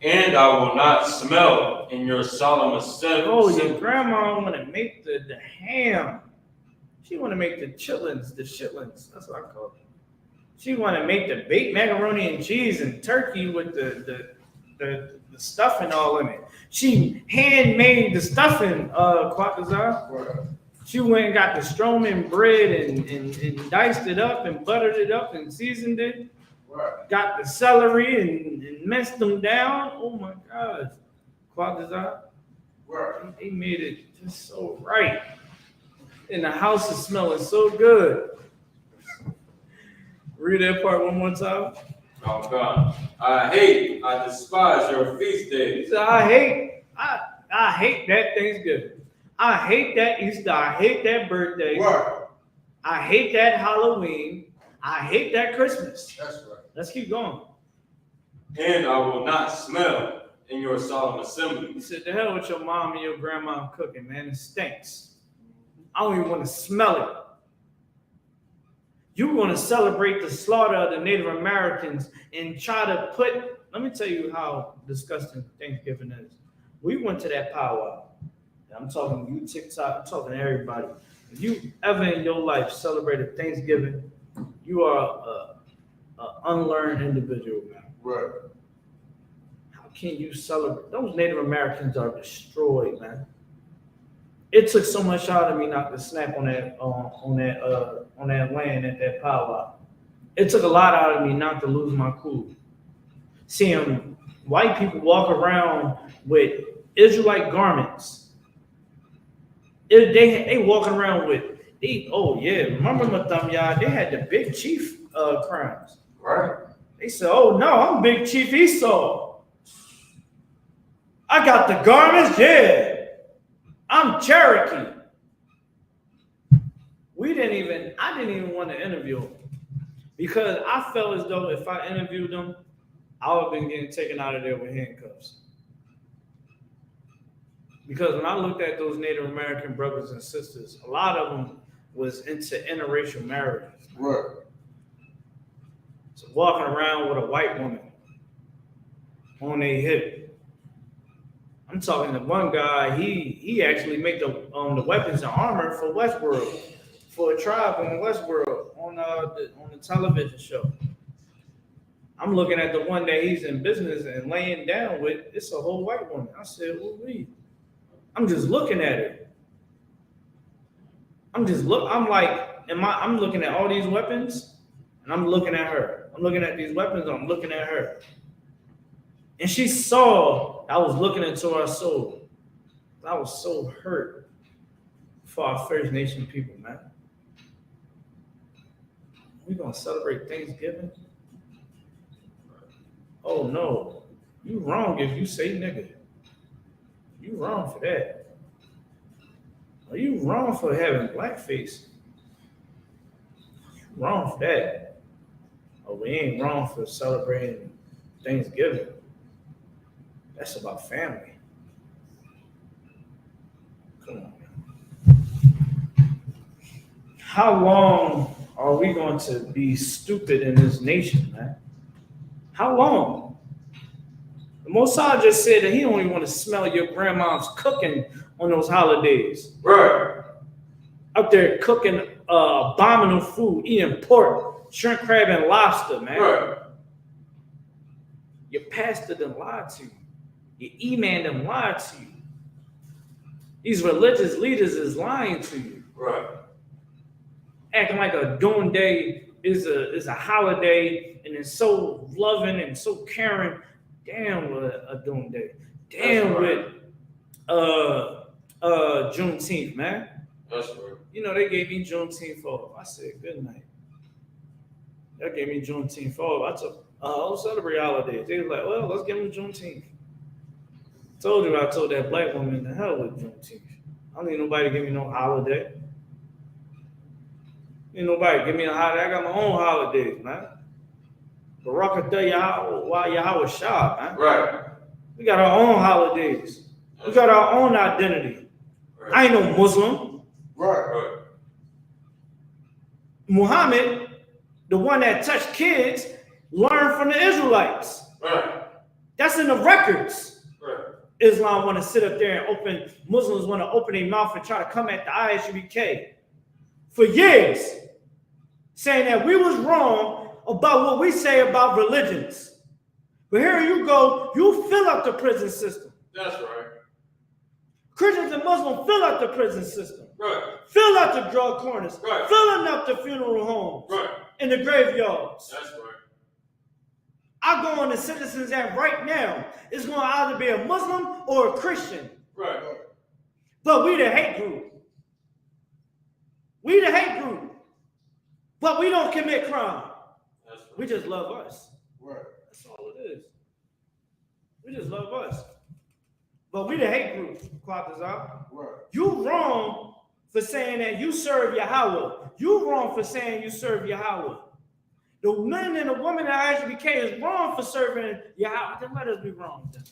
And I will not smell in your solemn assembly.
Oh, your grandma want to make the ham. She want to make the chitlins, the shitlins. That's what I call it. She want to make the baked macaroni and cheese and turkey with the stuffing all in it. She handmade the stuffing, Quackazar.
Right.
She went and got the Stroman bread and diced it up and buttered it up and seasoned it.
Right.
Got the celery and messed them down. Oh my gosh. Quackazar.
Right.
He made it just so right. And the house is smelling so good. Read that part one more time.
Oh God. I despise your feast days.
So I hate that Thanksgiving. I hate that Easter. I hate that birthday.
Right.
I hate that Halloween. I hate that Christmas.
That's right.
Let's keep going.
And I will not smell in your solemn assembly.
He said, "The hell with your mom and your grandma cooking, man. It stinks. I don't even want to smell it. You want to celebrate the slaughter of the Native Americans and try to put." Let me tell you how disgusting Thanksgiving is. We went to that powwow. I'm talking to you, TikTok. I'm talking to everybody. If you ever in your life celebrated Thanksgiving, you are an unlearned individual, man.
Right.
How can you celebrate? Those Native Americans are destroyed, man. It took so much out of me not to snap on that land at that powwow. It took a lot out of me not to lose my cool. Seeing white people walk around with Israelite garments. They walking around with remember Matamya, they had the big chief crowns.
Right.
They said, "Oh no, I'm Big Chief Esau. I got the garments, yeah. I'm Cherokee." I didn't even want to interview them because I felt as though if I interviewed them, I would have been getting taken out of there with handcuffs. Because when I looked at those Native American brothers and sisters, a lot of them was into interracial marriages.
Right.
So walking around with a white woman on their hip. I'm talking to one guy, he actually made the weapons and armor for Westworld, for a tribe in Westworld on the television show. I'm looking at the one that he's in business and laying down with, it's a whole white woman. I said, "Well, I'm just looking at it. I'm looking at all these weapons and I'm looking at her. I'm looking at these weapons, I'm looking at her. And she saw I was looking into her soul. I was so hurt for our First Nation people, man. We're gonna celebrate Thanksgiving? Oh no, you wrong if you say nigga. You wrong for that. Are you wrong for having blackface? You wrong for that. Oh, we ain't wrong for celebrating Thanksgiving. That's about family. Come on, man. How long are we going to be stupid in this nation, man? How long? The Mossad just said that he only want to smell your grandma's cooking on those holidays.
Right.
Out there cooking abominable food, eating pork, shrimp, crab, and lobster, man.
Right.
Your pastor done lied to you. Your imam done lied to you. These religious leaders is lying to you.
Right.
Acting like a Doom Day is a holiday and it's so loving and so caring. Damn with a Doom Day. Damn
right.
with Juneteenth, man.
That's right.
You know, they gave me Juneteenth off. I said, good night. They gave me Juneteenth off. I took, I'll celebrate holidays. They was like, well, let's give them Juneteenth. told you, I told that black woman, the hell with Juneteenth. I don't need nobody to give me no holiday. Ain't nobody give me a holiday. I got my own holidays, man. Baruch atah Yahweh Shah, man.
Right.
We got our own holidays. We got our own identity.
Right.
I ain't no Muslim.
Right.
Muhammad, the one that touched kids, learned from the Israelites.
Right.
That's in the records.
Right.
Islam want to sit up there and Muslims want to open their mouth and try to come at the I.S.U.P.K. for years, saying that we was wrong about what we say about religions. But here you go, you fill up the prison system.
That's right.
Christians and Muslims fill up the prison system.
Right.
Fill up the drug corners.
Right.
Filling up the funeral homes.
Right.
And the graveyards.
That's right.
I go on the Citizens Act right now. It's going to either be a Muslim or a Christian.
Right.
But we the hate group. We the hate group. But we don't commit crime.
That's right.
We just love us.
Right.
That's all it is. We just love us. But we the hate group, Quatazar.
Right.
You wrong for saying that you serve Yahweh. You wrong for saying you serve Yahweh. The men and the women at I.S.U.P.K is wrong for serving Yahweh. Then let us be wrong then.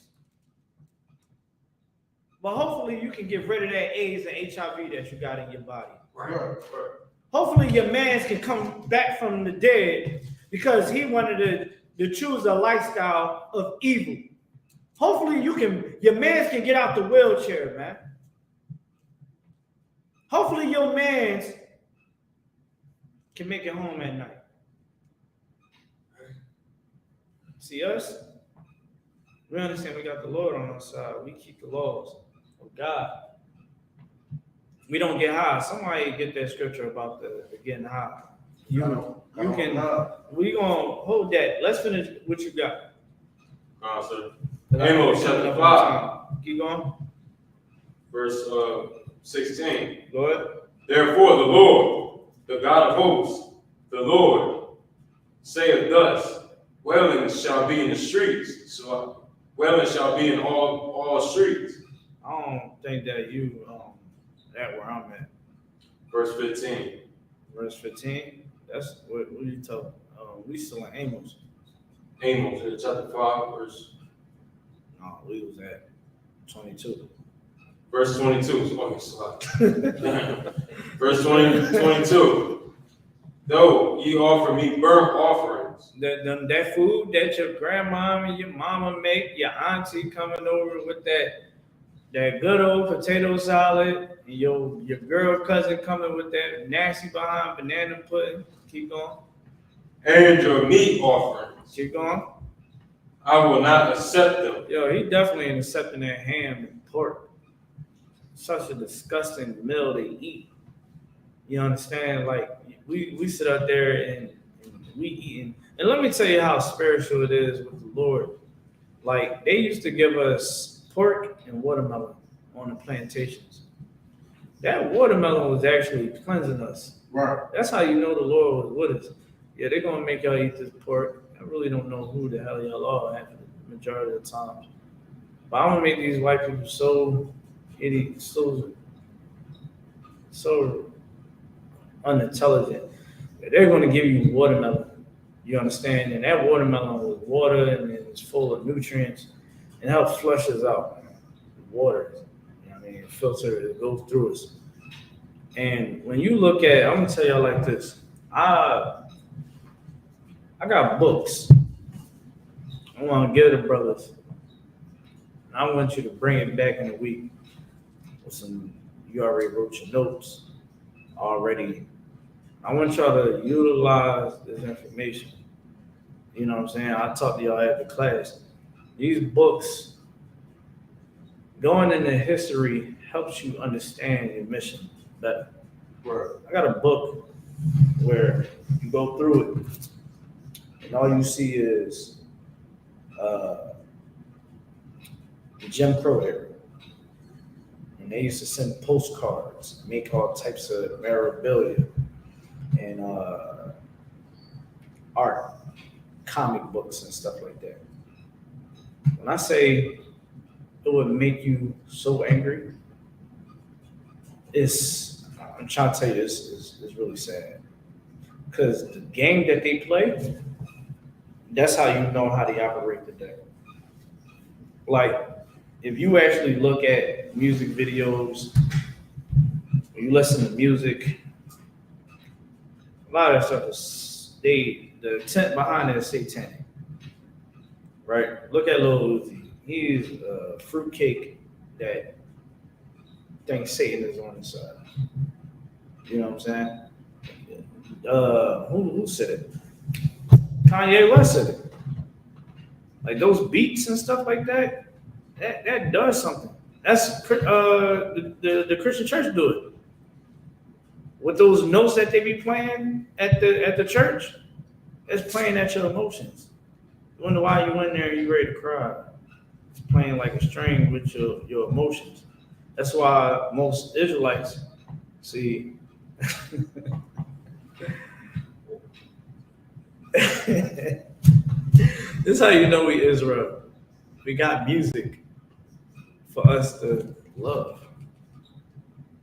But hopefully you can get rid of that AIDS and HIV that you got in your body.
Right.
Hopefully your man can come back from the dead because he wanted to choose a lifestyle of evil. Hopefully your man can get out the wheelchair, man. Hopefully your man can make it home at night. See us? We understand we got the Lord on our side. We keep the laws of God. We don't get high. Somebody get that scripture about the getting high. We gonna hold that. Let's finish what you got.
Sir. Amos chapter 5.
Keep going.
Verse 16.
Go ahead.
Therefore the Lord, the God of hosts, the Lord, saith thus, wailing shall be in the streets. So wailing shall be in all streets.
I don't think that you that where I'm at.
Verse 15.
Verse 15. That's what you told. We still in Amos.
Amos chapter 5, verse.
No, we was at 22.
Verse 22. Okay, sorry. Verse 22. Though ye offer me burnt offerings.
That food that your grandma and your mama make, your auntie coming over with that good old potato salad, and your girl cousin coming with that nasty behind banana pudding. Keep going.
And your meat offerings.
Keep going.
I will not accept them.
Yo, he definitely ain't accepting that ham and pork. Such a disgusting meal to eat. You understand? Like we sit out there and we eating. And let me tell you how spiritual it is with the Lord. Like they used to give us pork and watermelon on the plantations. That watermelon was actually cleansing us.
Right.
That's how you know the Lord was with us. Yeah, they're gonna make y'all eat this pork. I really don't know who the hell y'all are after the majority of the time. But I'm gonna make these white people so unintelligent that they're gonna give you watermelon. You understand? And that watermelon with water and it's full of nutrients and helps flush us out. Water, you know what I mean, filter it goes through us. And when you look at, I'm gonna tell y'all like this. I got books. I want to give the brothers. I want you to bring it back in a week with some. You already wrote your notes already. I want y'all to utilize this information. You know what I'm saying? I talked to y'all after class. These books, going into history helps you understand your mission better.
Right.
I got a book where you go through it, and all you see is the Jim Crow era. And they used to send postcards, make all types of memorabilia and art, comic books and stuff like that. When I say it would make you so angry. I'm trying to tell you, it's really sad. Because the game that they play, that's how you know how they operate today. Like, if you actually look at music videos, when you listen to music, a lot of that stuff is the intent behind it is satanic, right? Look at Lil Uzi. He's a fruitcake that thinks Satan is on his side. You know what I'm saying? Who said it? Kanye West said it. Like those beats and stuff like that, that does something. That's the Christian church do it. With those notes that they be playing at the church, it's playing at your emotions. You wonder why you in there and you ready to cry. It's playing like a string with your emotions. That's why most Israelites see. This is how you know we Israel. We got music for us to love.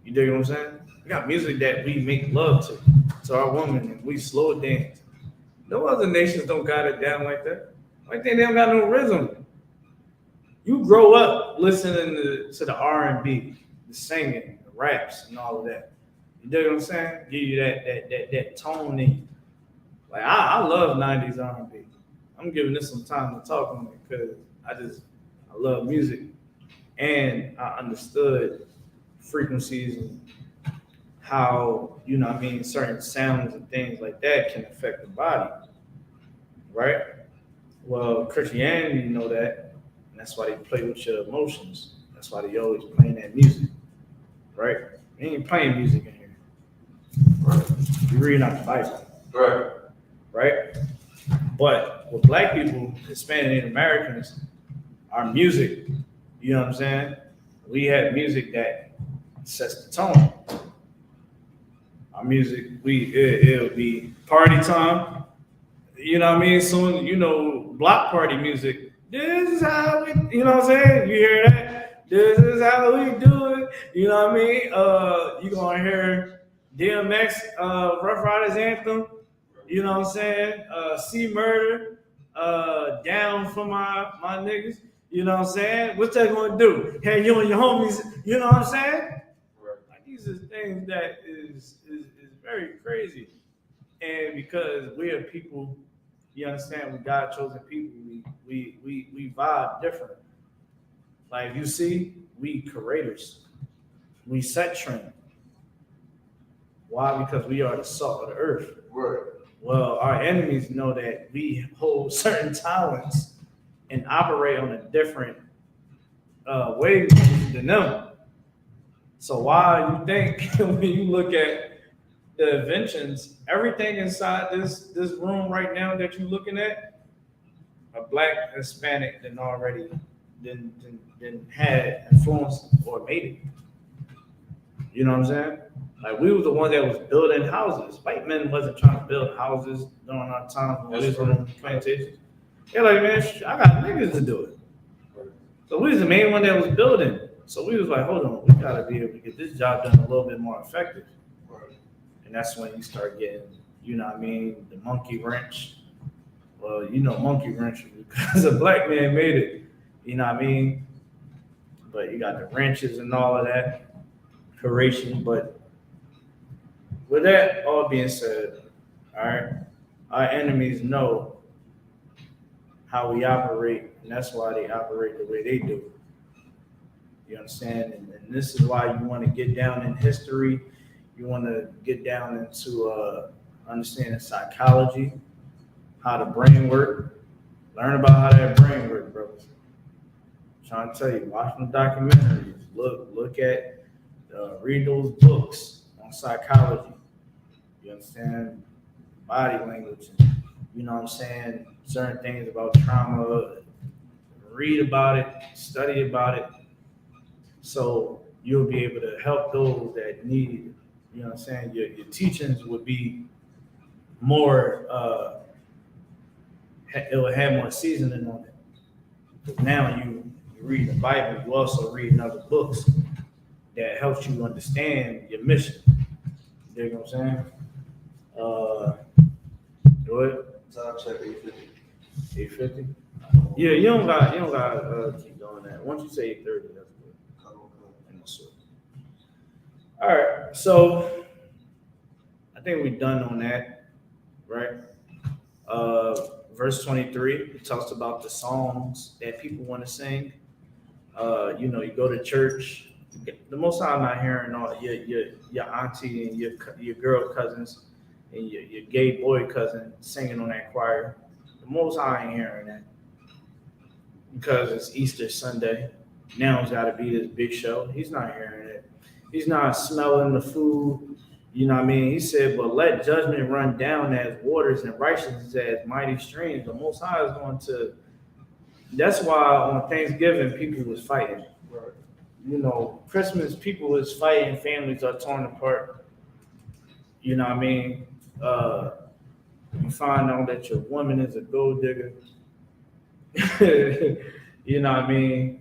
You dig what I'm saying? We got music that we make love to our woman, and we slow dance. No other nations don't got it down like that. Like they don't got no rhythm. You grow up listening to the R&B, the singing, the raps, and all of that. You dig what I'm saying? Give you that tone in you. Like I love 90s R&B. I'm giving this some time to talk on it because I love music, and I understood frequencies and how, you know what I mean, certain sounds and things like that can affect the body, right? Well, Christianity, you know that, and that's why they play with your emotions. That's why they always playing that music, right? They ain't playing music in here. Right? You're reading out the Bible.
Right.
Right? But with black people, Hispanic and Americans, our music, you know what I'm saying? We have music that sets the tone. Our music, it'll be party time. You know what I mean? Soon, you know, block party music. This is how we, you know what I'm saying? You hear that? This is how we do it. You know what I mean? You gonna hear DMX, Rough Riders Anthem. You know what I'm saying? C Murder, down for my niggas. You know what I'm saying? What's that gonna do? Hey, you and your homies, you know what I'm saying? Like these are things that is very crazy. And because we are people, you understand, we God chosen people, we vibe different. Like you see, we curators. We set trend. Why? Because we are the salt of the earth.
Right.
Well, our enemies know that we hold certain talents and operate on a different way than them. So why you think when you look at the inventions, everything inside this room right now that you're looking at, a black Hispanic then already then had influence or made it. You know what I'm saying? Like we were the one that was building houses. White men wasn't trying to build houses during our time when we was on plantations. They're like, man, I got niggas to do it. So we was the main one that was building. So we was like, hold on, we gotta be able to get this job done a little bit more effective. And that's when you start getting, you know what I mean, the monkey wrench. Well, you know monkey wrench because a black man made it. You know what I mean? But you got the wrenches and all of that. Curation, but with that all being said, all right, our enemies know how we operate, and that's why they operate the way they do. You understand? And this is why you want to get down in history. You want to get down into understanding psychology, how the brain works. Learn about how that brain works, brothers. I'm trying to tell you, watch the documentaries, look at, read those books on psychology. You understand? Body language, and, you know what I'm saying? Certain things about trauma. Read about it, study about it, so you'll be able to help those that need it. You know what I'm saying? Your teachings would be more, it will have more seasoning on it. But now you you read the Bible, you also read other books that helps you understand your mission. You know what I'm saying? Go ahead.
Time check 8:50.
8:50. Yeah, you don't got keep doing that. Once you say 8:30, that's good. All right, so I think we're done on that, right? Verse 23, it talks about the songs that people want to sing. You go to church. The Most High not hearing all your auntie and your girl cousins and your gay boy cousin singing on that choir. The Most High ain't hearing that because it's Easter Sunday. Now it's got to be this big show. He's not hearing it. He's not smelling the food. You know what I mean? He said, but let judgment run down as waters and righteousness as mighty streams. The Most High is going to. That's why on Thanksgiving, people was fighting. Christmas, people was fighting. Families are torn apart. You know what I mean? You find out that your woman is a gold digger. You know what I mean?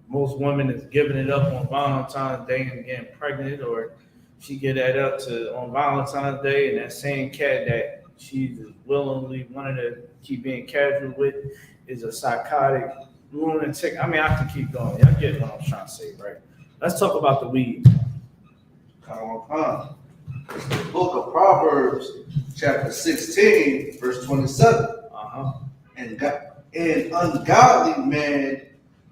Most women is giving it up on Valentine's Day and getting pregnant, or she get that up to on Valentine's Day, and that same cat that she's willingly wanted to keep being casual with is a psychotic lunatic. I mean, I can keep going. Y'all get what I'm trying to say, right? Let's talk about the weed.
It's the book of Proverbs, chapter 16, verse 27. And ungodly man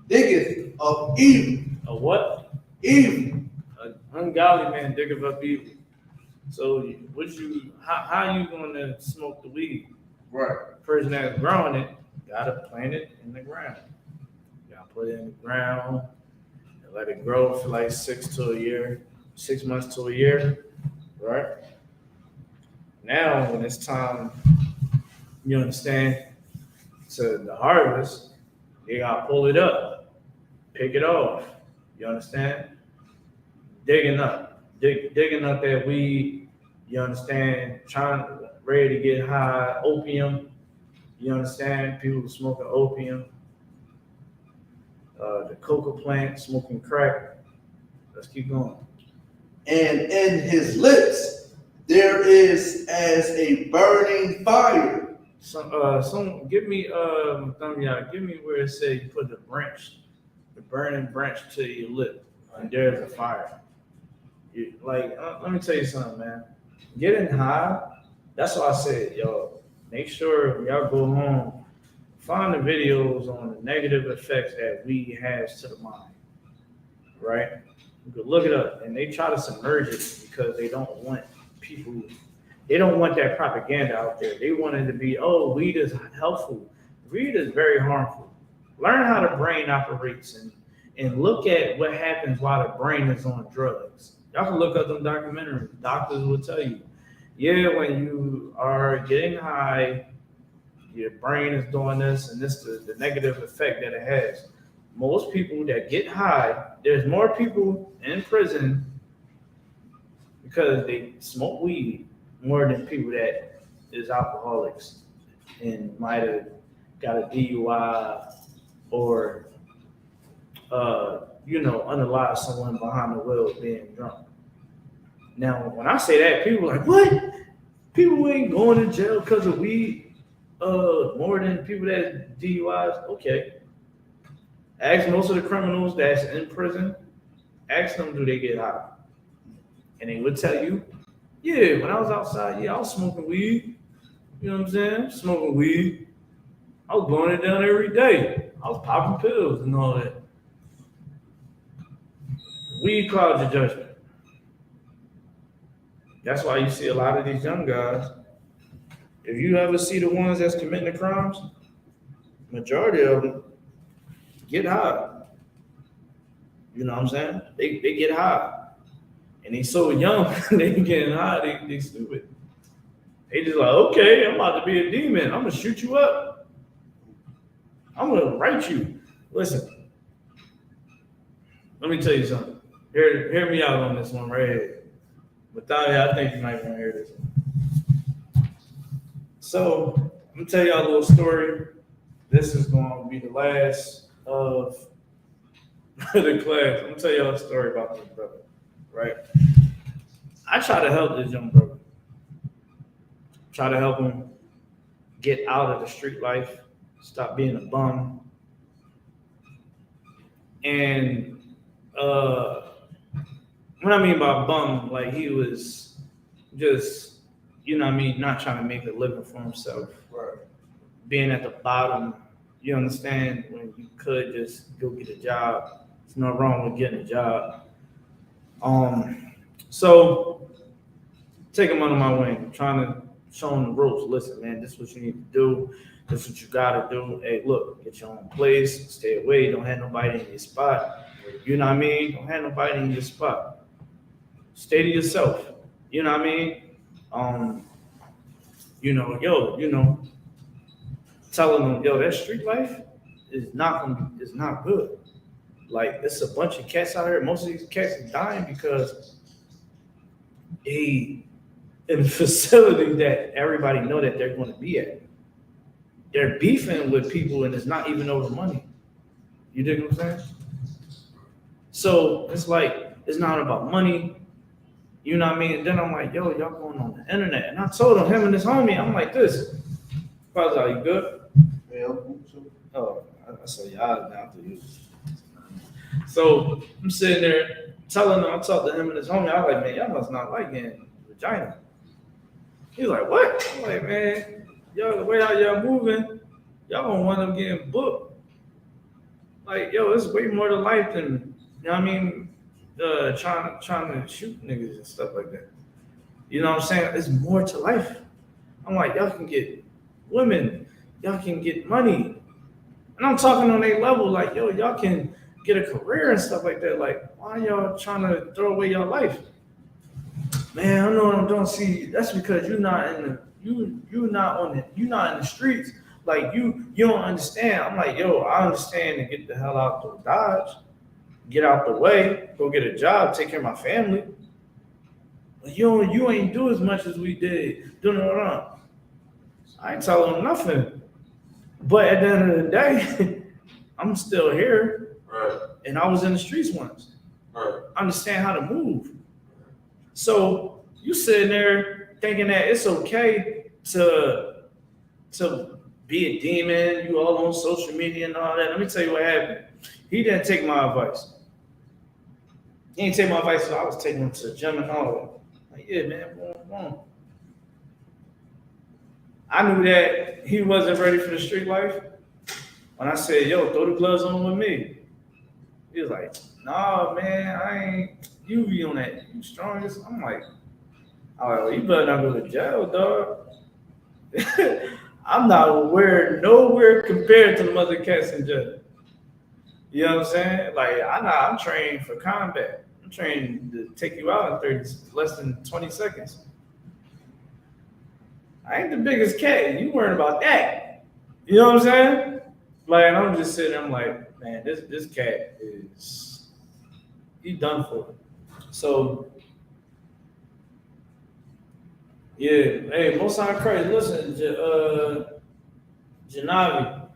diggeth up evil.
A what?
Evil.
An ungodly man diggeth up evil. So, how you gonna smoke the weed?
Right.
The person that's growing it gotta plant it in the ground. You gotta put it in the ground and let it grow for like 6 months to a year, right? Now, when it's time, you understand, to the harvest, you gotta pull it up, pick it off. You understand? Digging up that weed. You understand? Ready to get high. Opium. You understand? People smoking opium. The coca plant, smoking crack. Let's keep going.
And in his lips there is as a burning fire.
Give me where it says you put the burning branch to your lip, and there's a fire. Let me tell you something, man. Getting high, that's why I said, yo, make sure when y'all go home, find the videos on the negative effects that weed has to the mind, right? You can look it up, and they try to submerge it because they don't want that propaganda out there. They want it to be, oh, weed is helpful. Weed is very harmful. Learn how the brain operates and look at what happens while the brain is on drugs. Y'all can look up them documentaries. Doctors will tell you, yeah, when you are getting high, your brain is doing this, and this is the negative effect that it has. Most people that get high, there's more people in prison because they smoke weed more than people that is alcoholics and might have got a DUI or unalive someone behind the wheel being drunk. Now, when I say that, people are like, what? People ain't going to jail because of weed more than people that DUIs? Okay. Ask most of the criminals that's in prison, ask them, do they get high? And they would tell you, yeah, when I was outside, I was smoking weed. You know what I'm saying? Smoking weed. I was blowing it down every day. I was popping pills and all that. Weed clouds your judgment. That's why you see a lot of these young guys. If you ever see the ones that's committing the crimes, majority of them get high. You know what I'm saying? They get high. And they so young, they getting high, they stupid. They just like, okay, I'm about to be a demon. I'm gonna shoot you up. I'm gonna write you. Listen, let me tell you something. Hear me out on this one right here. Without it, I think you might want to hear this one. So I'm gonna tell y'all a little story. This is going to be the last of the class. I'm gonna tell y'all a story about this brother, right? I try to help this young brother. Try to help him get out of the street life, stop being a bum. And what I mean by bum, like he was just, not trying to make a living for himself.
Right.
Being at the bottom, you understand, when you could just go get a job. There's no wrong with getting a job. So take him under my wing, trying to show him the ropes. Listen, man, this is what you need to do. This is what you gotta do. Hey, look, get your own place, stay away, don't have nobody in your spot. You know what I mean? Don't have nobody in your spot. Stay to yourself. You know what I mean? Telling them, yo, that street life is not good. Like, it's a bunch of cats out here. Most of these cats are dying because they in the facility that everybody know that they're going to be at. They're beefing with people, and it's not even over money. You dig what I'm saying? So it's like, it's not about money. You know what I mean? And then I'm like, yo, y'all going on the internet. And I told him and his homie, I'm like this. Father, are you good?
Yeah, I'm cool too.
Oh, I saw y'all down to you. So I'm sitting there telling him, I talked to him and his homie. I was like, man, y'all must not like getting vagina. He's like, what? I'm like, man, yo, the way how y'all moving, y'all gonna wind up getting booked. Like, yo, it's way more to life than, you know what I mean, trying to shoot niggas and stuff like that. You know what I'm saying? It's more to life. I'm like, y'all can get women, y'all can get money. And I'm talking on a level like, yo, y'all can get a career and stuff like that. Like, why y'all trying to throw away your life? Man, I know what I'm doing. See, that's because you're not in the streets. Like you don't understand. I'm like, yo, I understand to get the hell out to Dodge, get out the way, go get a job, take care of my family. But you ain't do as much as we did. I ain't telling them nothing. But at the end of the day, I'm still here.
Right.
And I was in the streets once.
Right.
I understand how to move. So you sitting there thinking that it's okay to be a demon, you all on social media and all that. Let me tell you what happened. He didn't take my advice. He didn't take my advice, so I was taking him to the gym and all that. Like, yeah, man, boom. I knew that he wasn't ready for the street life. When I said, yo, throw the gloves on with me. He was like, nah, man, I ain't, you be on that, you strongest. I'm like, well, you better not go to jail, dog. I'm not nowhere compared to the mother cats in jail. You know what I'm saying? Like, I'm trained for combat. I'm trained to take you out in less than 20 seconds. I ain't the biggest cat. You worried about that. You know what I'm saying? Like, and I'm just sitting there, I'm like, man, this cat he's done for. So, yeah, hey, most time crazy. Listen, Janavi,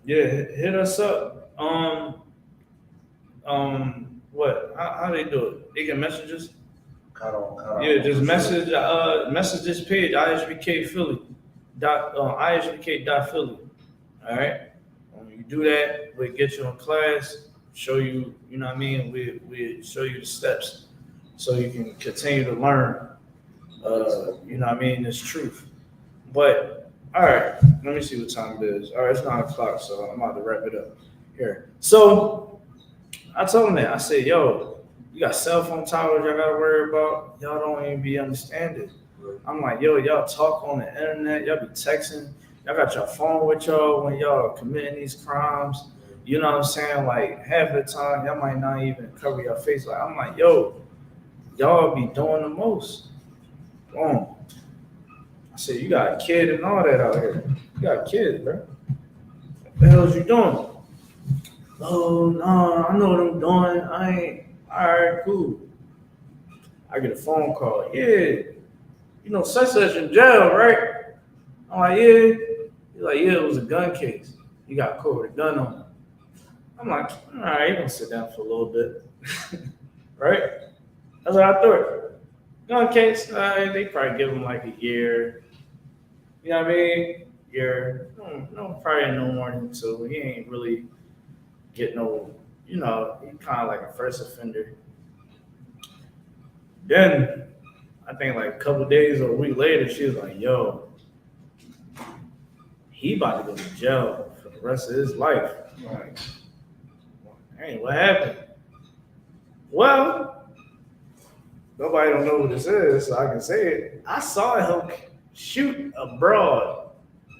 yeah, hit us up. What? How they do it? They get messages. Yeah, just message this page, I.S.U.P.K Philly, I.S.U.P.K.Philly. All right. When you do that, we get you in class, show you, you know what I mean? We show you the steps so you can continue to learn. You know what I mean? This truth. But all right, let me see what time it is. All right, it's 9 o'clock, so I'm about to wrap it up here. So I told him that. I said, yo, you got cell phone towers y'all gotta worry about. Y'all don't even be understanding. I'm like, yo, y'all talk on the internet, y'all be texting, y'all got your phone with y'all when y'all committing these crimes. You know what I'm saying? Like half the time, y'all might not even cover your face. Like, I'm like, yo, y'all be doing the most. Boom. I said, you got a kid and all that out here. You got kids, bro. What the hell is you doing? Oh, no, I know what I'm doing. I ain't. All right, cool. I get a phone call. Yeah, you know, such in jail, right? I'm like, yeah. He's like, yeah, it was a gun case. He got caught with a gun on him. I'm like, all right, he's gonna sit down for a little bit. Right? That's what I thought. Gun case, they probably give him like a year. You know what I mean? Year. No, probably no more than two. He ain't really get no, he kind of like a first offender. Then I think like a couple days or a week later, she was like, yo, he about to go to jail for the rest of his life. I'm like, hey, what happened? Well, nobody don't know what this is, so I can say it. I saw him shoot a broad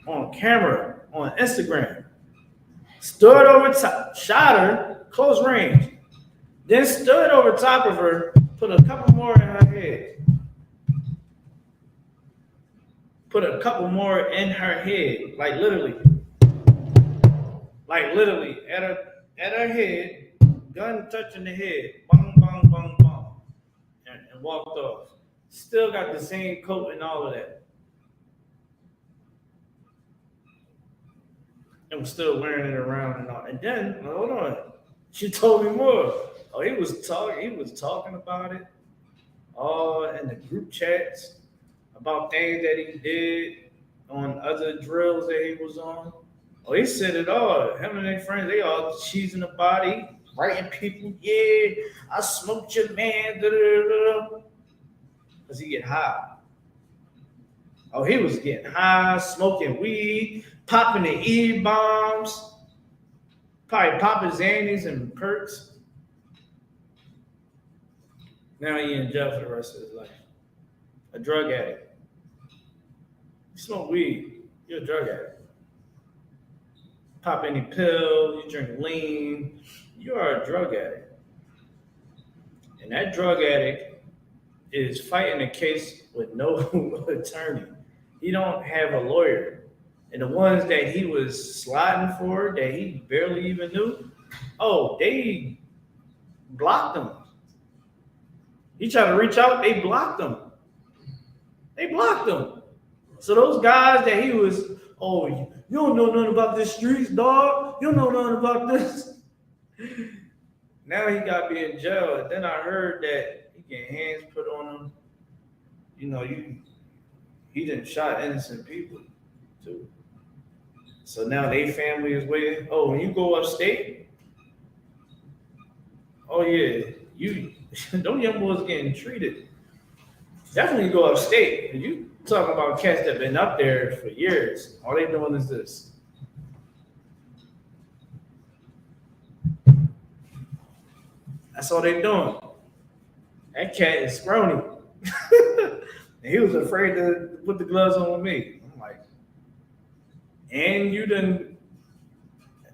on camera on Instagram. Stood over top, shot her, close range. Then stood over top of her, put a couple more in her head. Put a couple more in her head, like literally at her head, gun touching the head, bang, bang, bang, bang, and walked off. Still got the same coat and all of that. And was still wearing it around and all. And then, hold on, she told me more. Oh, he was talking about it all in the group chats about things that he did on other drills that he was on. Oh, he said it all. Him and their friends, they all cheesing the body, writing people, yeah, I smoked your man, because he get high. Oh, he was getting high, smoking weed, popping the E-bombs, probably popping Xannies and perks. Now he in jail for the rest of his life. A drug addict. You smoke weed, you're a drug addict. Pop any pill, you drink lean, you are a drug addict. And that drug addict is fighting a case with no attorney. He don't have a lawyer. And the ones that he was sliding for, that he barely even knew, they blocked him. He tried to reach out, they blocked him. So those guys that he was, you don't know nothing about this streets, dog. You don't know nothing about this. Now he got to be in jail. And then I heard that he getting hands put on him. He didn't shot innocent people too. So now they family is waiting. Oh, when you go upstate, them young boys getting treated. Definitely go upstate. You talking about cats that been up there for years. All they doing is this. That's all they doing. That cat is scrawny. And he was afraid to put the gloves on with me. I'm like, and you done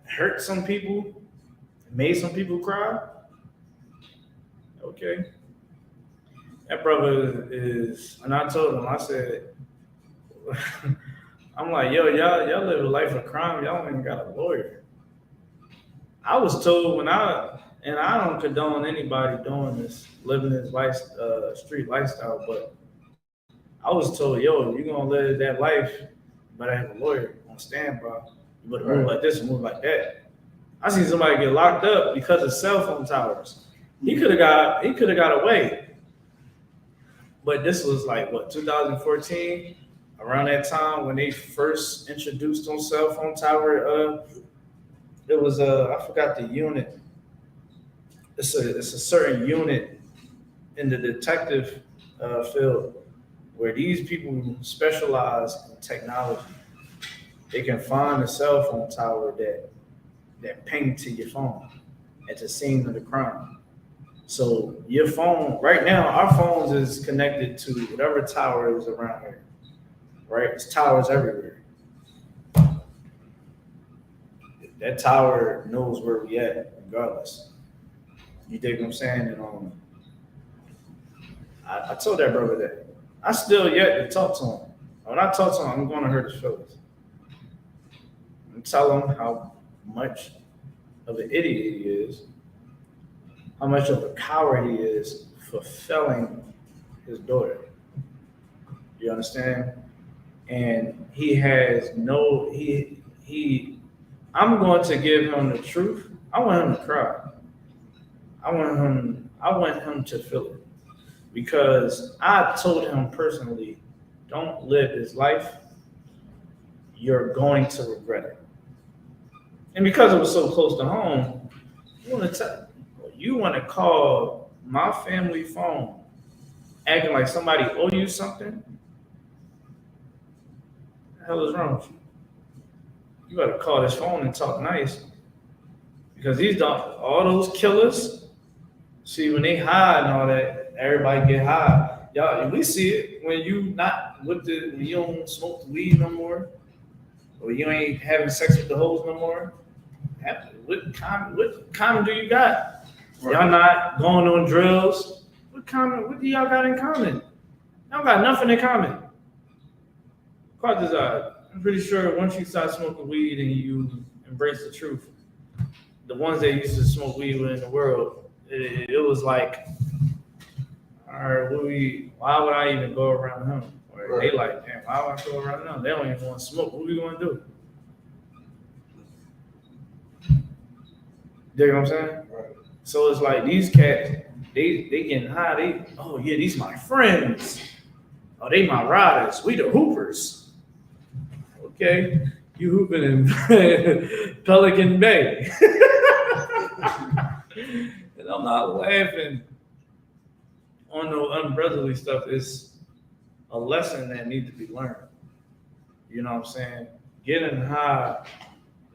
hurt some people, made some people cry? Okay. That brother is, and I told him, I said, I'm like, yo, y'all live a life of crime. Y'all ain't got a lawyer. I was told and I don't condone anybody doing this, living this life, street lifestyle, but I was told, yo, you're gonna live that life, you better have a lawyer on standby. You better move like this and move like that. I seen somebody get locked up because of cell phone towers. He could have got away. But this was like 2014, around that time when they first introduced on cell phone tower. It was I forgot the unit. It's a certain unit in the detective field where these people specialize in technology. They can find a cell phone tower that ping to your phone at the scene of the crime. So your phone, right now, our phones is connected to whatever tower is around here, right? It's towers everywhere. That tower knows where we at, regardless. You dig what I'm saying? And I told that brother that. I still yet to talk to him. When I talk to him, I'm going to hurt his feelings. And tell him how much of an idiot he is, how much of a coward he is for failing his daughter. You understand? And he has I'm going to give him the truth. I want him to cry. I want him to feel it. Because I told him personally, don't live this life. You're going to regret it. And because it was so close to home, you want to call my family phone acting like somebody owe you something? What the hell is wrong with you? You better call this phone and talk nice. Because all those killers, see, when they hide and all that, everybody get high. Y'all, we see it when you when you don't smoke the weed no more, or you ain't having sex with the hoes no more. What common do you got? Right. Y'all not going on drills. What do y'all got in common? Y'all got nothing in common. I'm pretty sure once you start smoking weed and you embrace the truth, the ones that used to smoke weed in the world, it was like, all right, why would I even go around him? Or right. They like, damn, why would I go around them? They don't even want to smoke. What we going to do? You know what I'm saying? Right. So it's like these cats, they getting high. Oh yeah, these my friends. Oh, they my riders. We the hoopers. Okay, you hooping in Pelican Bay. And I'm not laughing on no unbrotherly stuff. It's a lesson that needs to be learned. You know what I'm saying? Getting high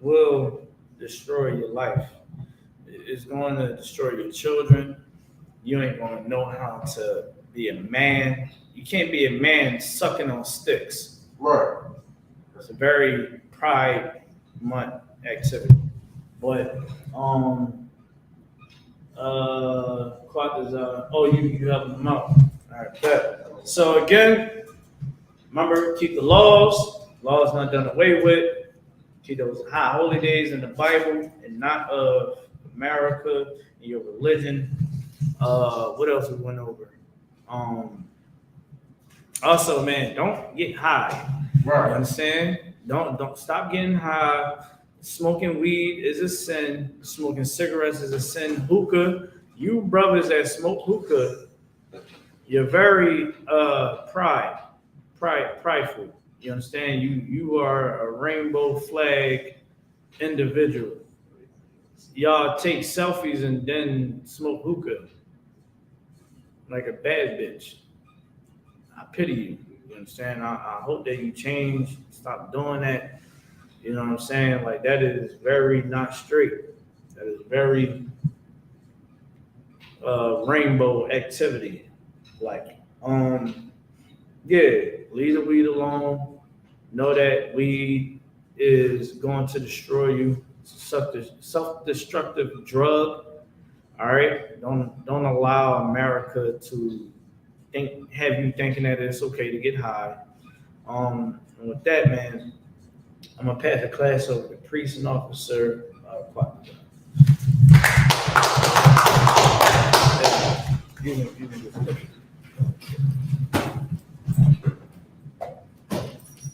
will destroy your life. It's going to destroy your children. You ain't going to know how to be a man. You can't be a man sucking on sticks.
Right.
It's a very Pride Month activity. But you have them out. All right, bet. So again, remember, keep the laws. Laws not done away with. Keep those high holy days in the Bible and not of America and your religion. What else we went over? Also, man, don't get high. Right. You understand? Don't stop getting high. Smoking weed is a sin. Smoking cigarettes is a sin. Hookah, you brothers that smoke hookah, you're very prideful. You understand? You are a rainbow flag individual. Y'all take selfies and then smoke hookah like a bad bitch. I pity you. You understand? I hope that you change. Stop doing that. You know what I'm saying? Like, that is very not straight. That is very rainbow activity. Like, leave the weed alone. Know that weed is going to destroy you. It's a self-destructive drug. All right? Don't allow America to have you thinking that it's okay to get high. And with that, man, I'm gonna pass the class over to priest and officer. You can